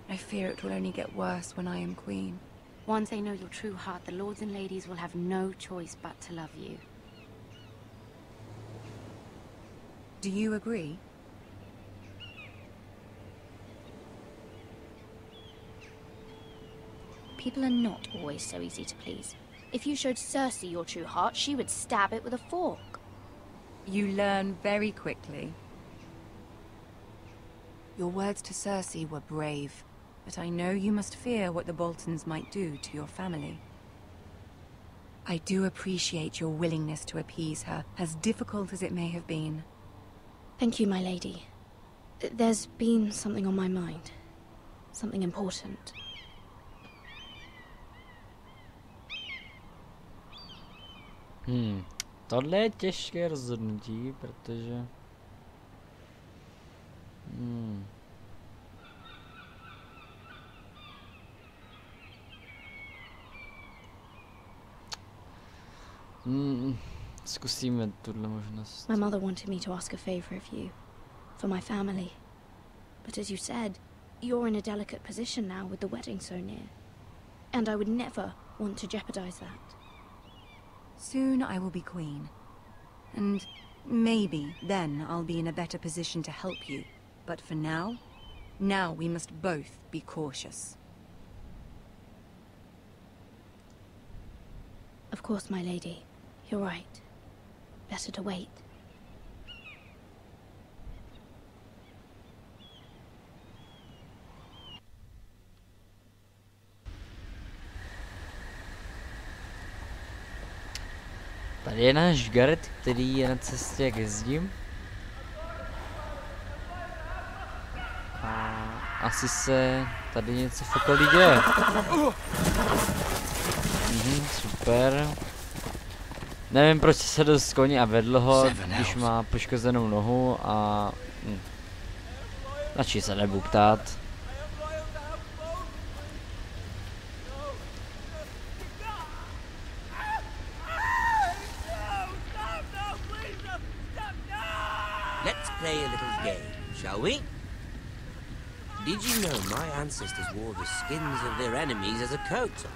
I fear it will only get worse when I am queen. Once they know your true heart, the lords and ladies will have no choice but to love you. Do you agree? People are not always so easy to please. If you showed Cersei your true heart, she would stab it with a fork. You learn very quickly. Your words to Cersei were brave, but I know you must fear what the Boltons might do to your family. I do appreciate your willingness to appease her, as difficult as it may have been. Thank you, my lady. There's been something on my mind. Something important. Tohle je těžké rozhodnutí, protože... Zkusíme tuhle možnost. My mother wanted me to ask a favor of you. For my family. But as you said, you're in a delicate position now with the wedding so near. And I would never want to jeopardize that. Soon I will be queen. And maybe then I'll be in a better position to help you. But for now we must both be cautious. Of course, my lady. You're right. Better to wait. Tady je náš Garrett, který je na cestě ke zdi. asi se tady něco v okolí děje. Super. Nevím, proč se dost koní a vedl ho, když má poškozenou nohu a... Radši se nebudu ptát. Let's play a little game, shall we? Did you know my ancestors wore the skins of their enemies as a coat?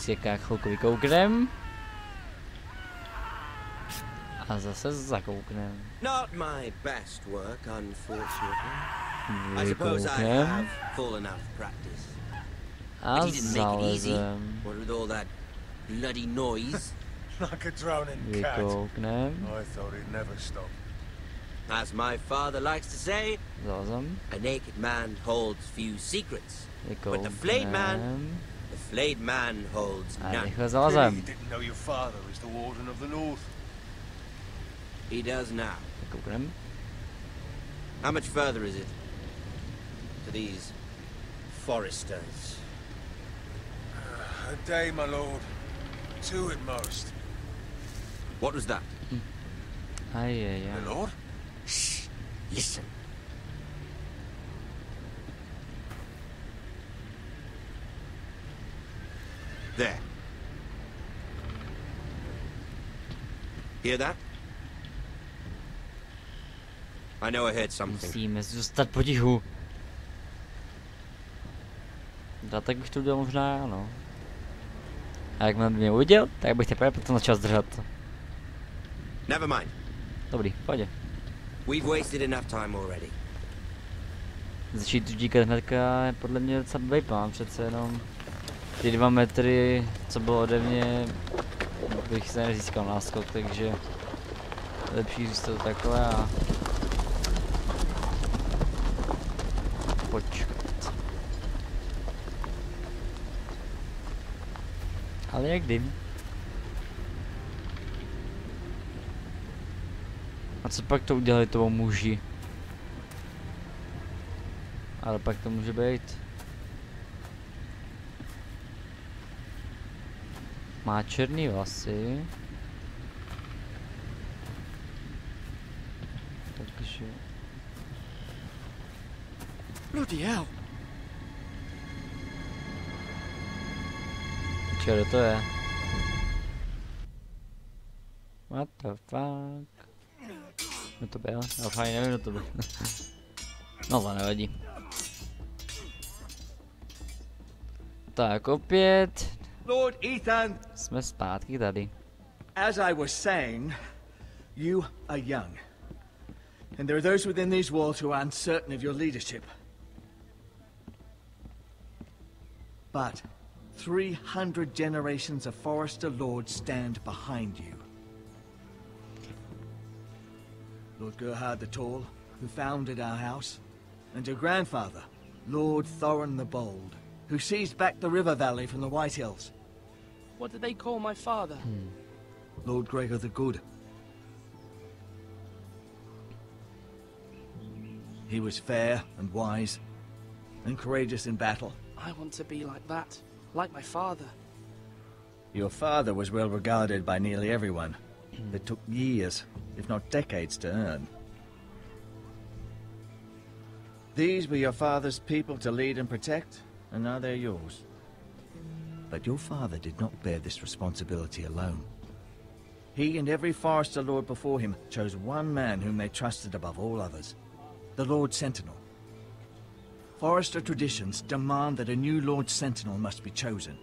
Jaká chvilku vykouknem. A zase zakouknem. Not my best work, unfortunately. I suppose I have full enough practice. A zalezem. What with all that bloody noise? Like a drowning cat. Vykouknem. I thought he'd never stop. As my father likes to say, Zalezem. a naked man holds few secrets. But the Vykouknem. flayed man holds A none. rychle zalezem. You didn't know your father was the Warden of the North. He does now. Vykouknem. How much further is it to these foresters? A day, my lord. 2 at most. What was that? My lord? Shh. Listen. There. Hear that? I know I heard something. Musíme zůstat potichu. Tak bych to udělal možná, ano. A jak by mě uviděl, tak bych teprve potom začal zdržet. Never mind. Dobrý, pojď. We've wasted enough time already. Začít utíkat hnedka je podle mě docela blbý plán, přece jenom ty 2 metry, co bylo ode mě, bych se nezískal náskok, takže lepší zůstat takhle a počkat. Ale jak dým. A co pak to udělali tomu muži? Ale pak to může být. Má černý vlasy. Takže... Bloody hell. Čere to je? What the fuck? No to bylo? No fajn, nevím, kdo to byl. No to nevadí. Tak opět. Lord Ethan. Jsme zpátky tady. As I was saying, you are young. And there are those within these walls who are uncertain of your leadership. But 300 generations of Forester lords stand behind you. Lord Gerhard the Tall, who founded our house, and your grandfather, Lord Thorin the Bold, who seized back the river valley from the White Hills. What did they call my father? Lord Gregor the Good. He was fair and wise, and courageous in battle. I want to be like that, like my father. Your father was well regarded by nearly everyone. It took years, if not decades, to earn. These were your father's people to lead and protect, and now they're yours. But your father did not bear this responsibility alone. He and every Forester Lord before him chose one man whom they trusted above all others, the Lord Sentinel. Forester traditions demand that a new Lord Sentinel must be chosen.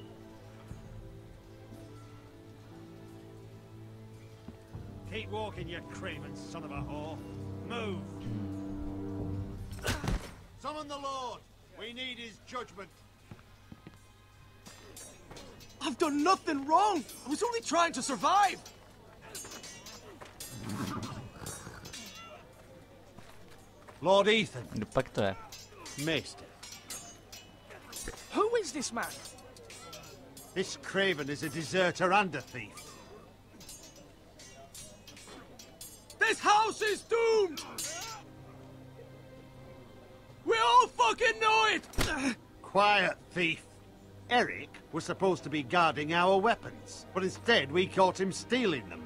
Keep walking, you craven son of a whore. Move! Summon the Lord! We need his judgment. I've done nothing wrong! I was only trying to survive! Lord Ethan. Pak to je. Missed. Who is this man? This craven is a deserter and a thief. This house is doomed! We all fucking know it! Quiet, thief. Eric was supposed to be guarding our weapons, but instead we caught him stealing them.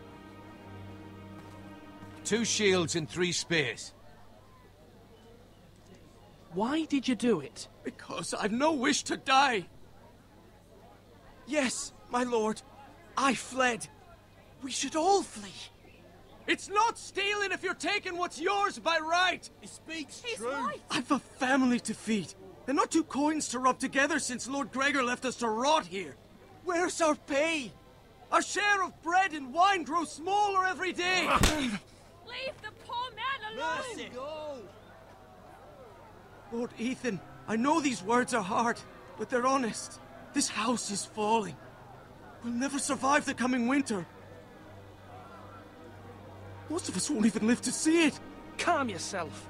2 shields and 3 spears. Why did you do it? Because I've no wish to die. Yes, my lord. I fled. We should all flee. It's not stealing if you're taking what's yours by right. He speaks He's true. right. I've a family to feed, and not 2 coins to rub together since Lord Gregor left us to rot here. Where's our pay? Our share of bread and wine grows smaller every day. Leave the poor man alone! Mercy. Go. Lord Ethan, I know these words are hard, but they're honest. This house is falling. We'll never survive the coming winter. Most of us won't even live to see it. Calm yourself.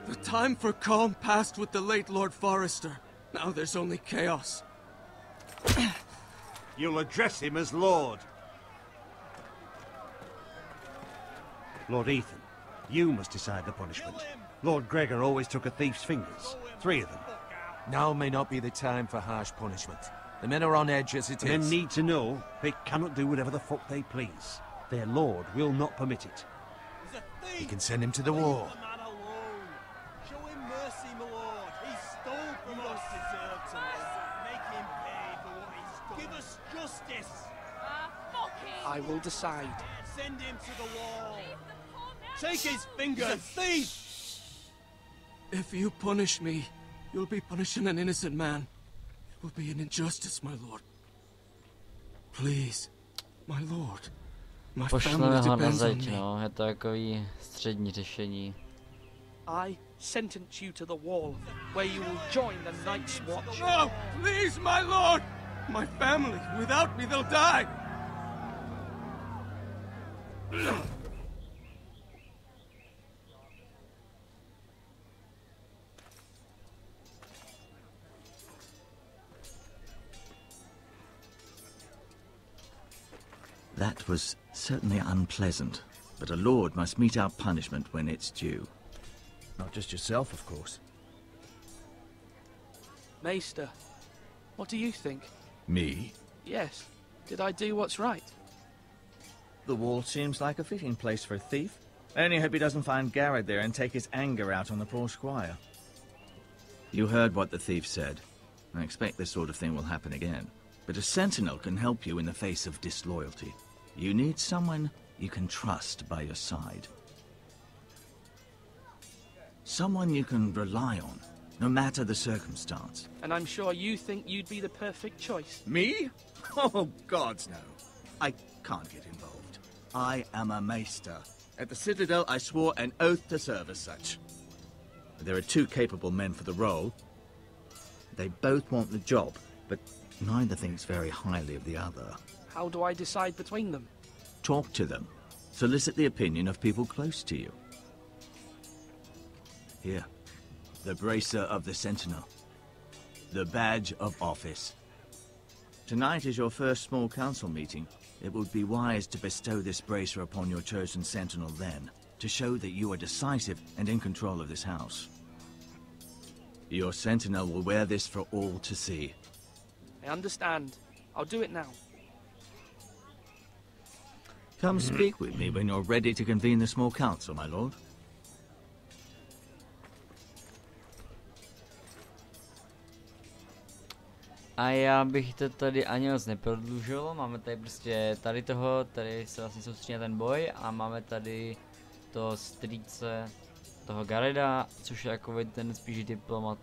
The time for calm passed with the late Lord Forrester. Now there's only chaos. You'll address him as Lord. Lord Ethan, you must decide the punishment. Lord Gregor always took a thief's fingers. 3 of them. Now may not be the time for harsh punishment. The men are on edge as it The men is. need to know they cannot do whatever the fuck they please. Their lord will not permit it. You can send him to the war. Show him mercy, my lord. He stole from us. Deserve to live. Make him pay for what he's done. Give us justice. I will decide. Send him to the wall. Take his fingers. He's a thief. If you punish me, you'll be punishing an innocent man. It will be an injustice, my lord. Please, my lord. My Pošleme family ho na depends on zeď, me. no, je to takový střední řešení. I sentence you to the wall, where you will join the Night's Watch. No, please, my lord! My family, without me, they'll die! That was certainly unpleasant, but a lord must mete out punishment when it's due. Not just yourself, of course. Maester, what do you think? Me? Yes. Did I do what's right? The wall seems like a fitting place for a thief. I only hope he doesn't find Garrett there and take his anger out on the poor squire. You heard what the thief said. I expect this sort of thing will happen again. But a sentinel can help you in the face of disloyalty. You need someone you can trust by your side. Someone you can rely on, no matter the circumstance. And I'm sure you think you'd be the perfect choice. Me? Oh, gods no. I can't get involved. I am a maester. At the Citadel, I swore an oath to serve as such. There are 2 capable men for the role. They both want the job, but neither thinks very highly of the other. How do I decide between them? Talk to them. Solicit the opinion of people close to you. Here, the bracer of the Sentinel. The badge of office. Tonight is your first small council meeting. It would be wise to bestow this bracer upon your chosen Sentinel then, to show that you are decisive and in control of this house. Your Sentinel will wear this for all to see. I understand. I'll do it now. Come speak with me when you're ready to convene the small council, my lord. A já bych to tady ani moc neprodlužoval, máme tady prostě tady toho, tady se vlastně soustředí na ten boj a máme tady to strýce toho Gareda, což je jako ten spíš diplomat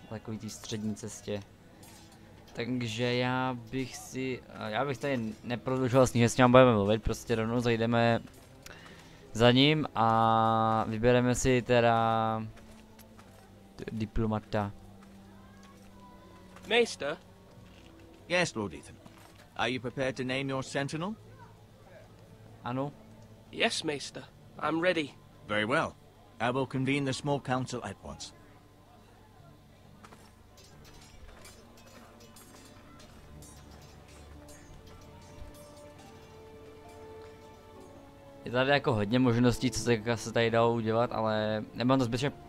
na takový té střední cestě. Takže já bych tady neprodlužoval s ním, že s ním budeme mluvit, prostě rovnou zajdeme za ním a vybereme si teda diplomata. Maester? Yes, Lord Ethan. Are you prepared to name your sentinel? Ano. Yes, Maester. I'm ready. Very well. I will convene the small council at once. je tady jako hodně možností, co se tady dalo udělat, ale nemám to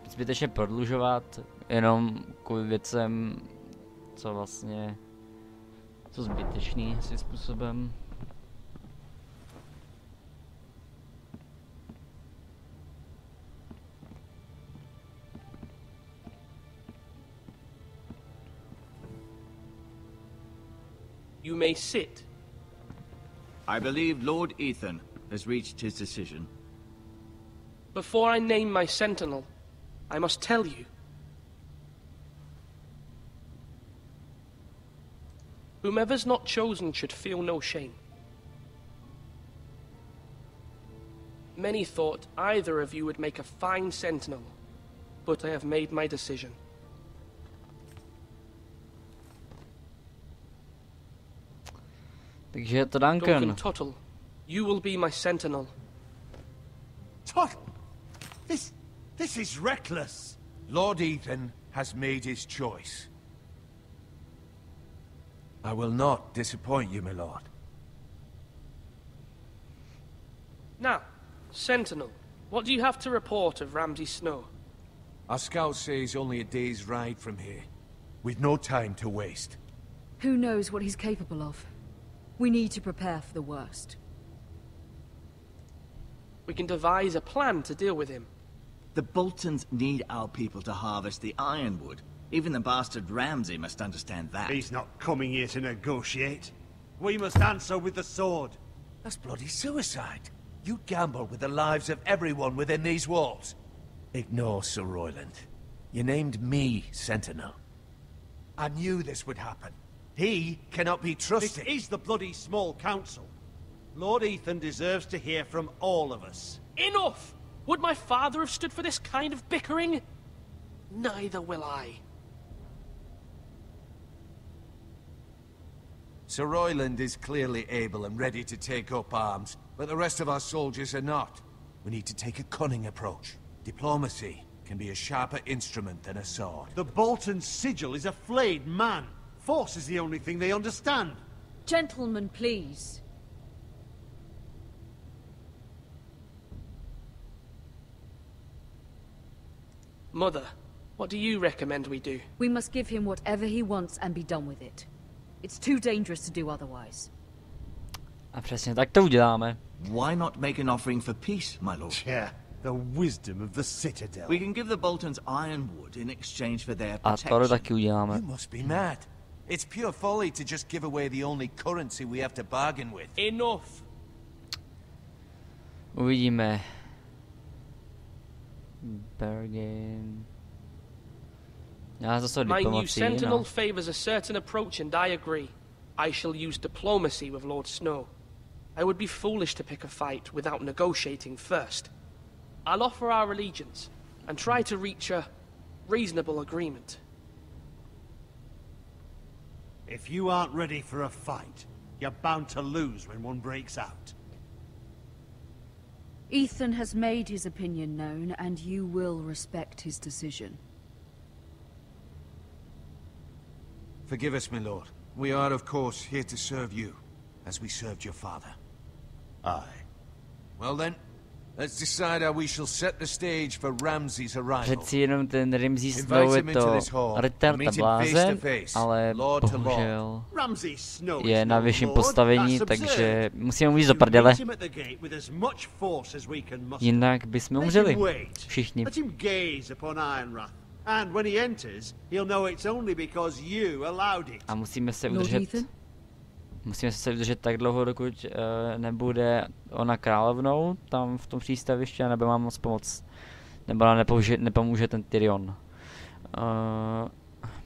zbytečně prodlužovat, jenom kvůli věcem, co vlastně, co zbytečný svým způsobem. You may sit. I believe Lord Ethan has reached his decision. Before I name my sentinel, I must tell you. Whomever's not chosen should feel no shame. Many thought either of you would make a fine sentinel, but I have made my decision. Takže je to Duncan. Tuttle, you will be my sentinel. Tuttle! This is reckless. Lord Ethan has made his choice. I will not disappoint you, my lord. Now, sentinel, what do you have to report of Ramsay Snow? Our scouts say he's only a day's ride from here, with no time to waste. Who knows what he's capable of? We need to prepare for the worst. We can devise a plan to deal with him. The Boltons need our people to harvest the ironwood. Even the bastard Ramsay must understand that. He's not coming here to negotiate. We must answer with the sword. That's bloody suicide. You gamble with the lives of everyone within these walls. Ignore Sir Royland. You named me Sentinel. I knew this would happen. He cannot be trusted. This is the bloody small council. Lord Ethan deserves to hear from all of us. Enough! Would my father have stood for this kind of bickering? Neither will I. Sir Royland is clearly able and ready to take up arms, but the rest of our soldiers are not. We need to take a cunning approach. Diplomacy can be a sharper instrument than a sword. The Bolton sigil is a flayed man. Force is the only thing they understand. Gentlemen, please. Mother, what do you recommend we do? We must give him whatever he wants and be done with it. It's too dangerous to do otherwise. A přesně tak to uděláme. Why not make an offering for peace, my lord? Yeah, the wisdom of the Citadel. We can give the Boltons ironwood in exchange for their A protection. to taky uděláme. You must be mad. It's pure folly to just give away the only currency we have to bargain with. Enough. Uvidíme. Bargain. Já zase My new diplomací, sentinel no. favors a certain approach and I agree. I shall use diplomacy with Lord Snow. I would be foolish to pick a fight without negotiating first. I'll offer our allegiance and try to reach a reasonable agreement. If you aren't ready for a fight, you're bound to lose when one breaks out. Ethan has made his opinion known, and you will respect his decision. Forgive us, my lord. We are, of course, here to serve you, as we served your father. Aye. Well then, let's decide how we shall set the stage for Ramsay's arrival. Přeci jenom ten Ramsay Snow je to retard a blázen, ale bohužel je na vyšším postavení, takže musíme mu jít do prdele. Jinak bychom umřeli. Všichni. A musíme se udržet tak dlouho, dokud nebude ona královnou tam v tom přístavišti a nebude vám moc pomoct. Nebo nám nepomůže ten Tyrion.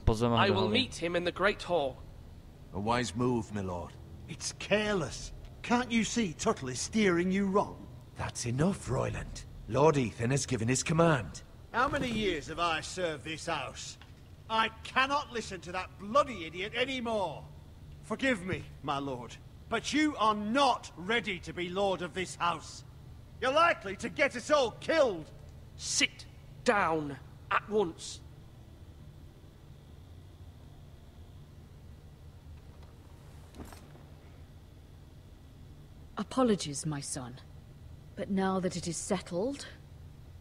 Pozveme ho I do will haly. meet him in the Great Hall. A wise move, my lord. It's careless. Can't you see Tuttle is steering you wrong? That's enough, Royland. Lord Ethan has given his command. How many years have I served this house? I cannot listen to that bloody idiot anymore. Forgive me, my lord, but you are not ready to be lord of this house. You're likely to get us all killed. Sit down at once. Apologies, my son. But now that it is settled,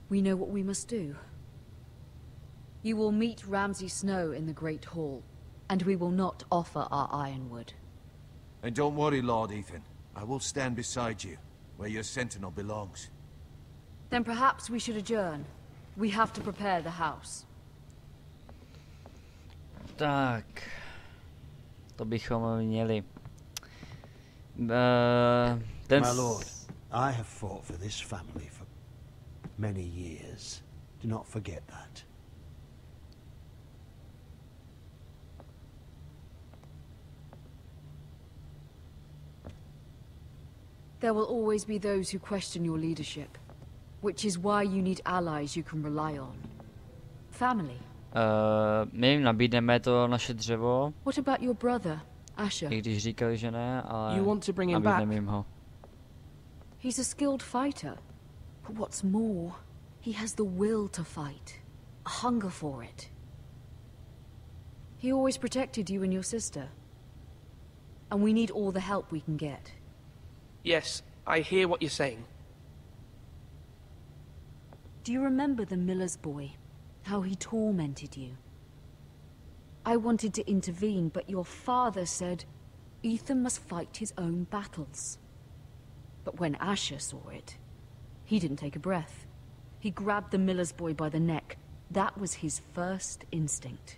we know what we must do. You will meet Ramsay Snow in the Great Hall, and we will not offer our ironwood. And don't worry, Lord Ethan. I will stand beside you, where your sentinel belongs. Then perhaps we should adjourn. We have to prepare the house. Tak. To bychom měli. My lord, I have fought for this family for many years. Do not forget that. There will always be those who question your leadership, which is why you need allies you can rely on. Family. My jim nabídneme to naše dřevo. What about your brother, Asher? I když říkali, že ne, ale You want to bring him back? nabídneme jim ho. He's a skilled fighter. But what's more, he has the will to fight. A hunger for it. He always protected you and your sister. And we need all the help we can get. Yes, I hear what you're saying. Do you remember the miller's boy? How he tormented you? I wanted to intervene, but your father said Ethan must fight his own battles. But when Asher saw it, he didn't take a breath. He grabbed the miller's boy by the neck. That was his first instinct.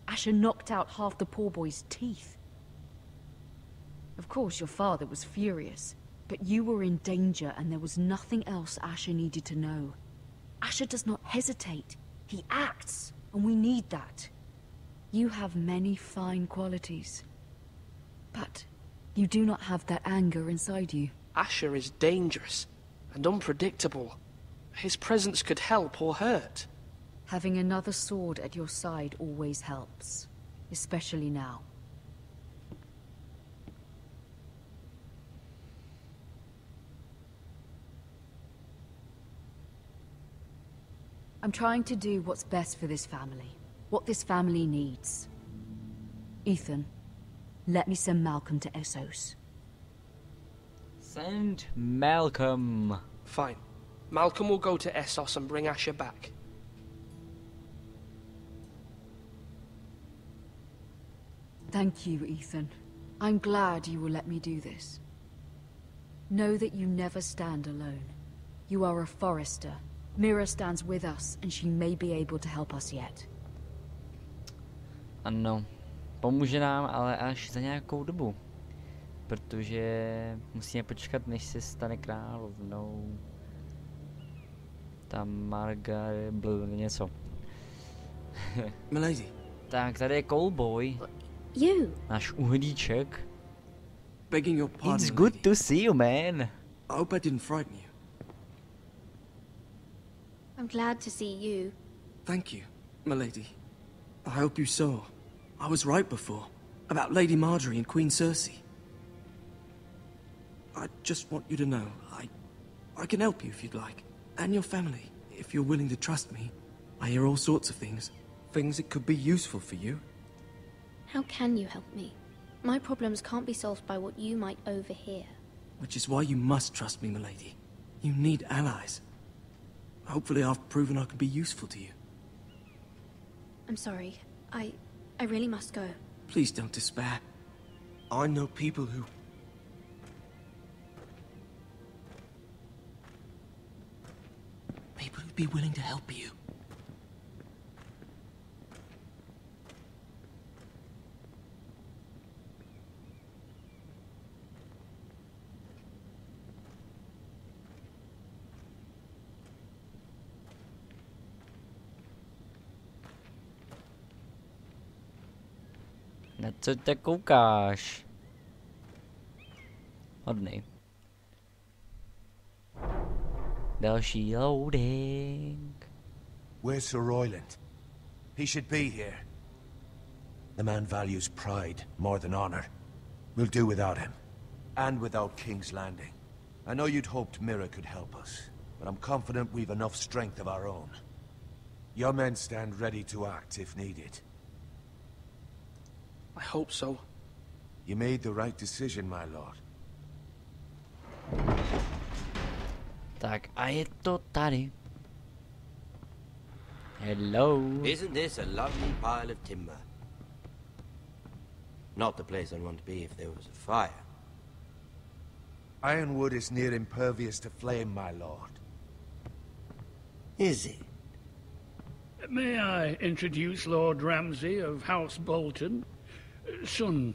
Asher knocked out half the poor boy's teeth. Of course, your father was furious, but you were in danger and there was nothing else Asher needed to know. Asher does not hesitate. He acts, and we need that. You have many fine qualities, but you do not have that anger inside you. Asher is dangerous and unpredictable. His presence could help or hurt. Having another sword at your side always helps, especially now. I'm trying to do what's best for this family. What this family needs. Ethan, let me send Malcolm to Essos. Send Malcolm. Fine. Malcolm will go to Essos and bring Asher back. Thank you, Ethan. I'm glad you will let me do this. Know that you never stand alone. You are a Forester. Mira stands with us, and she may be able to help us yet. Ano, pomůže nám, ale až za nějakou dobu. Protože musíme počkat, než se stane královnou. Ta Margaret byl něco. Milady. Tak, tady je Cowboy. You. Náš uhlíček. Begging your pardon. It's good to see you, man. I hope I didn't frighten you. I'm glad to see you. Thank you, milady. I hope you saw. I was right before. About Lady Marjorie and Queen Cersei. I just want you to know, I can help you if you'd like. And your family, if you're willing to trust me. I hear all sorts of things. Things that could be useful for you. How can you help me? My problems can't be solved by what you might overhear. Which is why you must trust me, milady. You need allies. Hopefully I've proven I can be useful to you. I'm sorry. I really must go. Please don't despair. I know people who... People who'd be willing to help you. Na co te koukáš? Hodnej. Další loading. Where's Sir Royland? He should be here. The man values pride more than honor. We'll do without him. And without King's Landing. I know you'd hoped Mira could help us, but I'm confident we've enough strength of our own. Your men stand ready to act if needed. I hope so. You made the right decision, my lord. Tak a je to tady. Hello. Isn't this a lovely pile of timber? Not the place I'd want to be if there was a fire. Ironwood is near impervious to flame, my lord. Is it? May I introduce Lord Ramsay of House Bolton, son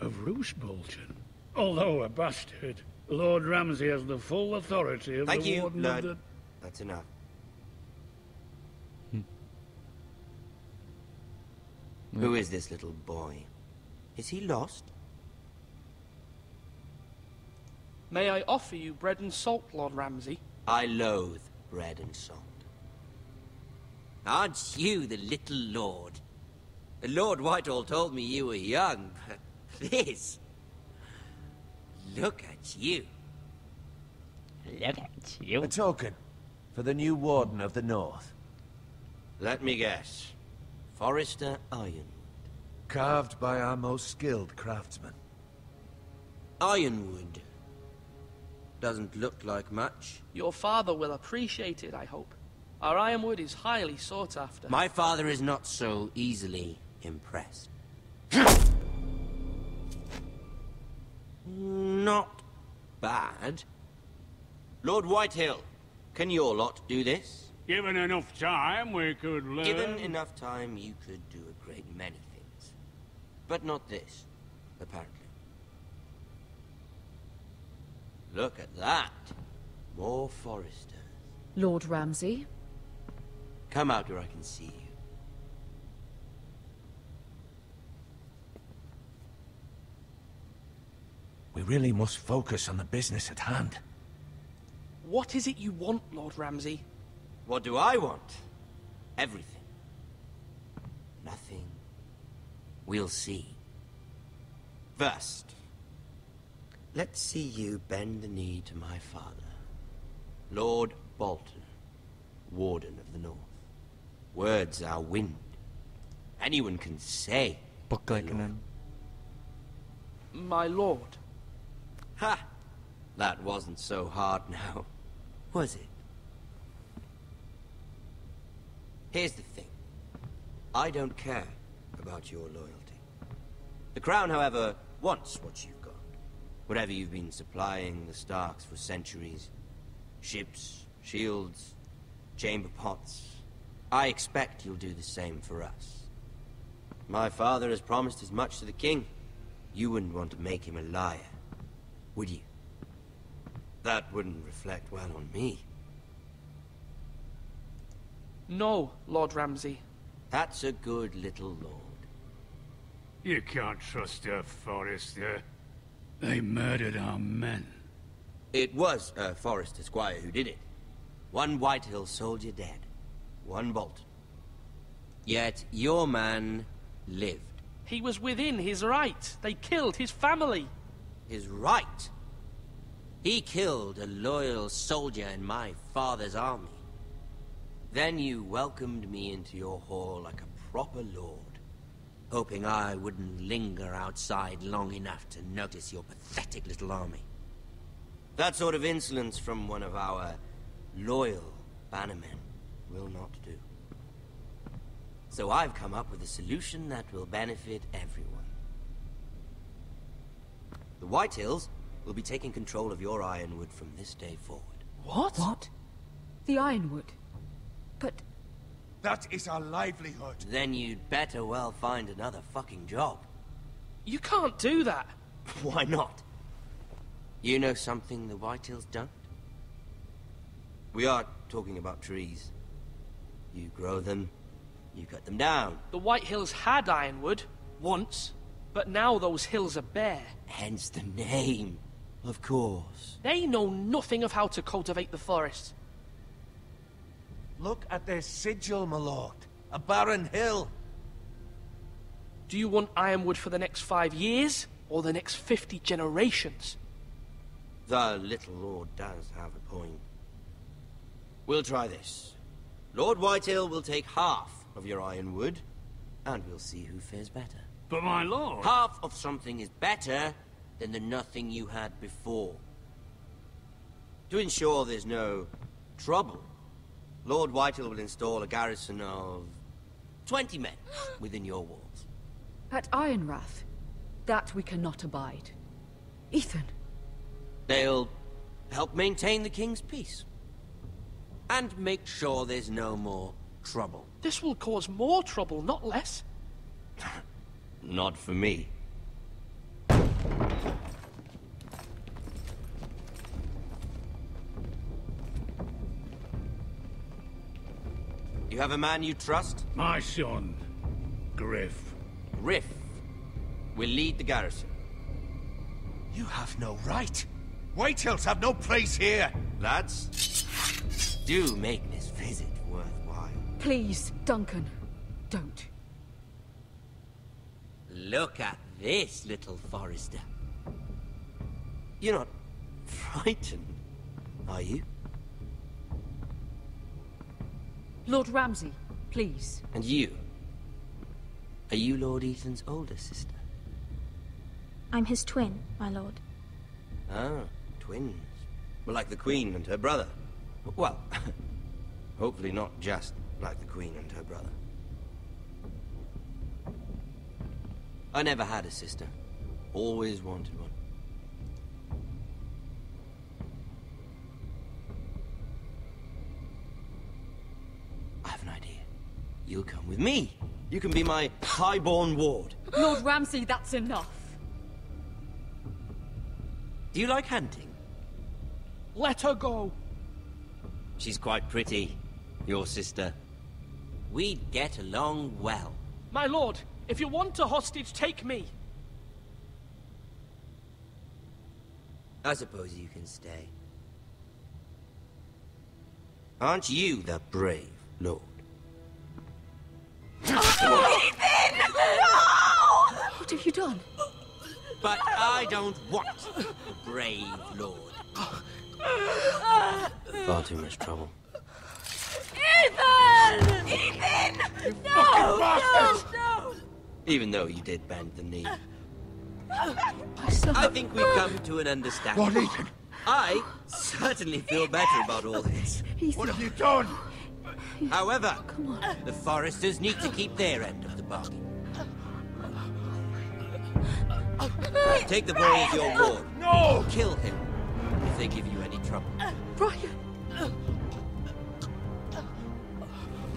of Roose Bolton. Although a bastard, Lord Ramsay has the full authority of Thank the you, Warden Lord. of the... That's enough. Who is this little boy? Is he lost? May I offer you bread and salt, Lord Ramsay? I loathe bread and salt. Aren't you the little lord? Lord Whitehall told me you were young, but this... Look at you. Look at you. A token for the new Warden of the North. Let me guess. Forrester Ironwood. Carved by our most skilled craftsmen. Ironwood. Doesn't look like much. Your father will appreciate it, I hope. Our ironwood is highly sought after. My father is not so easily impressed. Not bad. Lord Whitehill, can your lot do this? Given enough time, we could learn... Given enough time, you could do a great many things. But not this, apparently. Look at that. More Foresters. Lord Ramsay? Come out where I can see you. We really must focus on the business at hand. What is it you want, Lord Ramsay? What do I want? Everything. Nothing. We'll see. First, let's see you bend the knee to my father, Lord Bolton, Warden of the North. Words are wind. Anyone can say. My lord. Ha! That wasn't so hard now, was it? Here's the thing. I don't care about your loyalty. The Crown, however, wants what you've got. Whatever you've been supplying the Starks for centuries. Ships, shields, chamber pots. I expect you'll do the same for us. My father has promised as much to the king. You wouldn't want to make him a liar, would you? That wouldn't reflect well on me. No, Lord Ramsay. That's a good little lord. You can't trust a Forrester. They murdered our men. It was a Forrester squire who did it. One Whitehill soldier dead. One Bolton. Yet your man lived. He was within his right. They killed his family. His right? He killed a loyal soldier in my father's army. Then you welcomed me into your hall like a proper lord, hoping I wouldn't linger outside long enough to notice your pathetic little army. That sort of insolence from one of our loyal bannermen will not do. So I've come up with a solution that will benefit everyone. The Whitehills will be taking control of your ironwood from this day forward. What? What? The ironwood? But... That is our livelihood. Then you'd better well find another fucking job. You can't do that. Why not? You know something the Whitehills don't? We are talking about trees. You grow them, you cut them down. The Whitehills had ironwood, once, but now those hills are bare. Hence the name, of course. They know nothing of how to cultivate the forest. Look at their sigil, my lord. A barren hill. Do you want ironwood for the next 5 years, or the next 50 generations? The little lord does have a point. We'll try this. Lord Whitehill will take half of your ironwood, and we'll see who fares better. But my lord... Half of something is better than the nothing you had before. To ensure there's no trouble, Lord Whitehall will install a garrison of 20 men within your walls. At Ironrath, that we cannot abide. Ethan. They'll help maintain the king's peace. And make sure there's no more trouble. This will cause more trouble, not less. Not for me. You have a man you trust? My son, Griff. Griff will lead the garrison. You have no right. Whitehills have no place here. Lads, do make this visit worthwhile. Please, Duncan, don't. Look at this, little Forester. You're not frightened, are you? Lord Ramsay, please. And you? Are you Lord Ethan's older sister? I'm his twin, my lord. Ah, twins. Well, like the Queen and her brother. Well, hopefully not just like the Queen and her brother. I never had a sister. Always wanted one. I have an idea. You'll come with me. You can be my highborn ward. Lord Ramsay, that's enough. Do you like hunting? Let her go. She's quite pretty, your sister. We'd get along well. My lord, if you want a hostage, take me. I suppose you can stay. Aren't you the brave lord? Ethan! No! What have you done? But I don't want a brave lord. Far too much trouble. Ethan! Ethan! You no! fucking bastard! No! Even though you did bend the knee. My son. I think we've come to an understanding. What, Ethan? I certainly feel better about all this. Ethan. What have you done? However, the Foresters need to keep their end of the bargain. Take the boy as your ward. No! Kill him if they give you any trouble. Brian!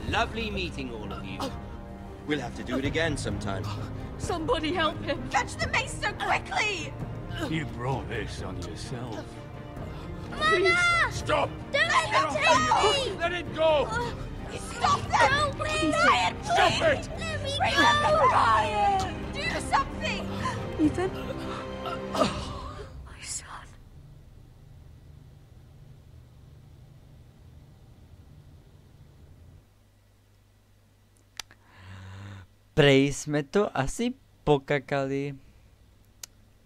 Lovely meeting all of you. We'll have to do it again sometime. Somebody help him! Catch the maester quickly! You brought this on yourself. Mama! Stop! Don't let him take me! Let it go! Stop them! Please! Ryan, please! Stop it! Let me go! Ryan! Do something! Ethan? My son. Prej jsme to asi pokakali.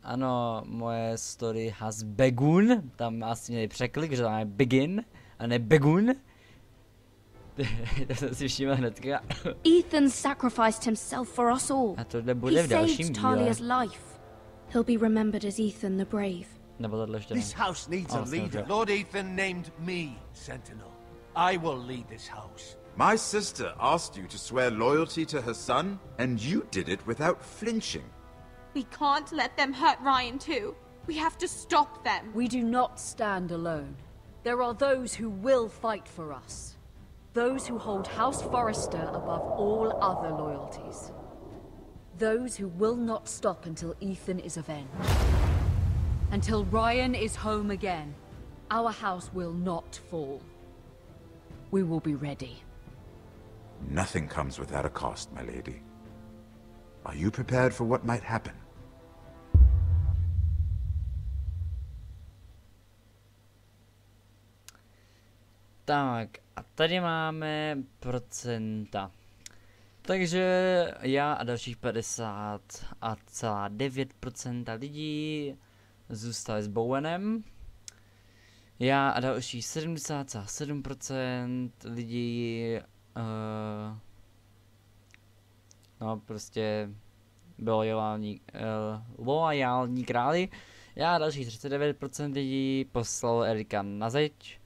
Ano, moje story has begun. Tam asi měli překlik, že tam je begin a ne begun. To jsem si všiml hnedka. Ethan sacrificed himself for us all. A tohle bude v dalším díle. Talia's life. He'll be remembered as Ethan the Brave. Nebo tohle ještě ne. This house needs a leader. Lord Ethan named me Sentinel. I will lead this house. My sister asked you to swear loyalty to her son, and you did it without flinching. We can't let them hurt Ryan too. We have to stop them. We do not stand alone. There are those who will fight for us. Those who hold House Forrester above all other loyalties. Those who will not stop until Ethan is avenged. Until Ryan is home again, our house will not fall. We will be ready. Nothing comes without a cost, my lady. Are you prepared for what might happen? Tak, a tady máme procenta. Takže já a dalších 50,9% lidí zůstali s Bowenem. Já a dalších 70,7% lidí no prostě bylo loajální králi. Já a dalších 39% lidí poslalo Erika na zeď.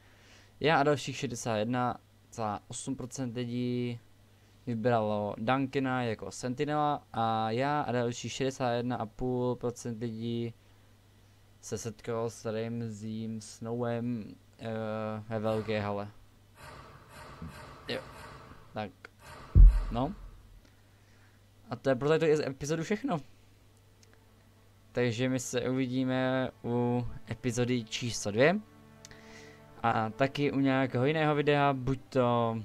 Já a dalších 61,8% lidí vybralo Duncana jako Sentinela a já a dalších 61,5% lidí se setkalo s Ramseym Snowem ve velké hale. Jo, tak, no. A to je pro tady epizodu všechno. Takže my se uvidíme u epizody číslo 2. A taky u nějakého jiného videa, buď to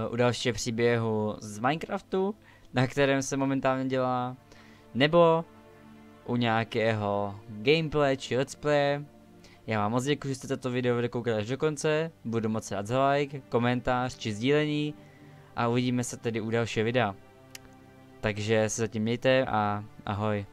u dalšího příběhu z Minecraftu, na kterém se momentálně dělá, nebo u nějakého gameplay či let's play. Já vám moc děkuji, že jste toto video dokoukali až do konce, budu moc rád za like, komentář či sdílení a uvidíme se tedy u dalšího videa. Takže se zatím mějte a ahoj.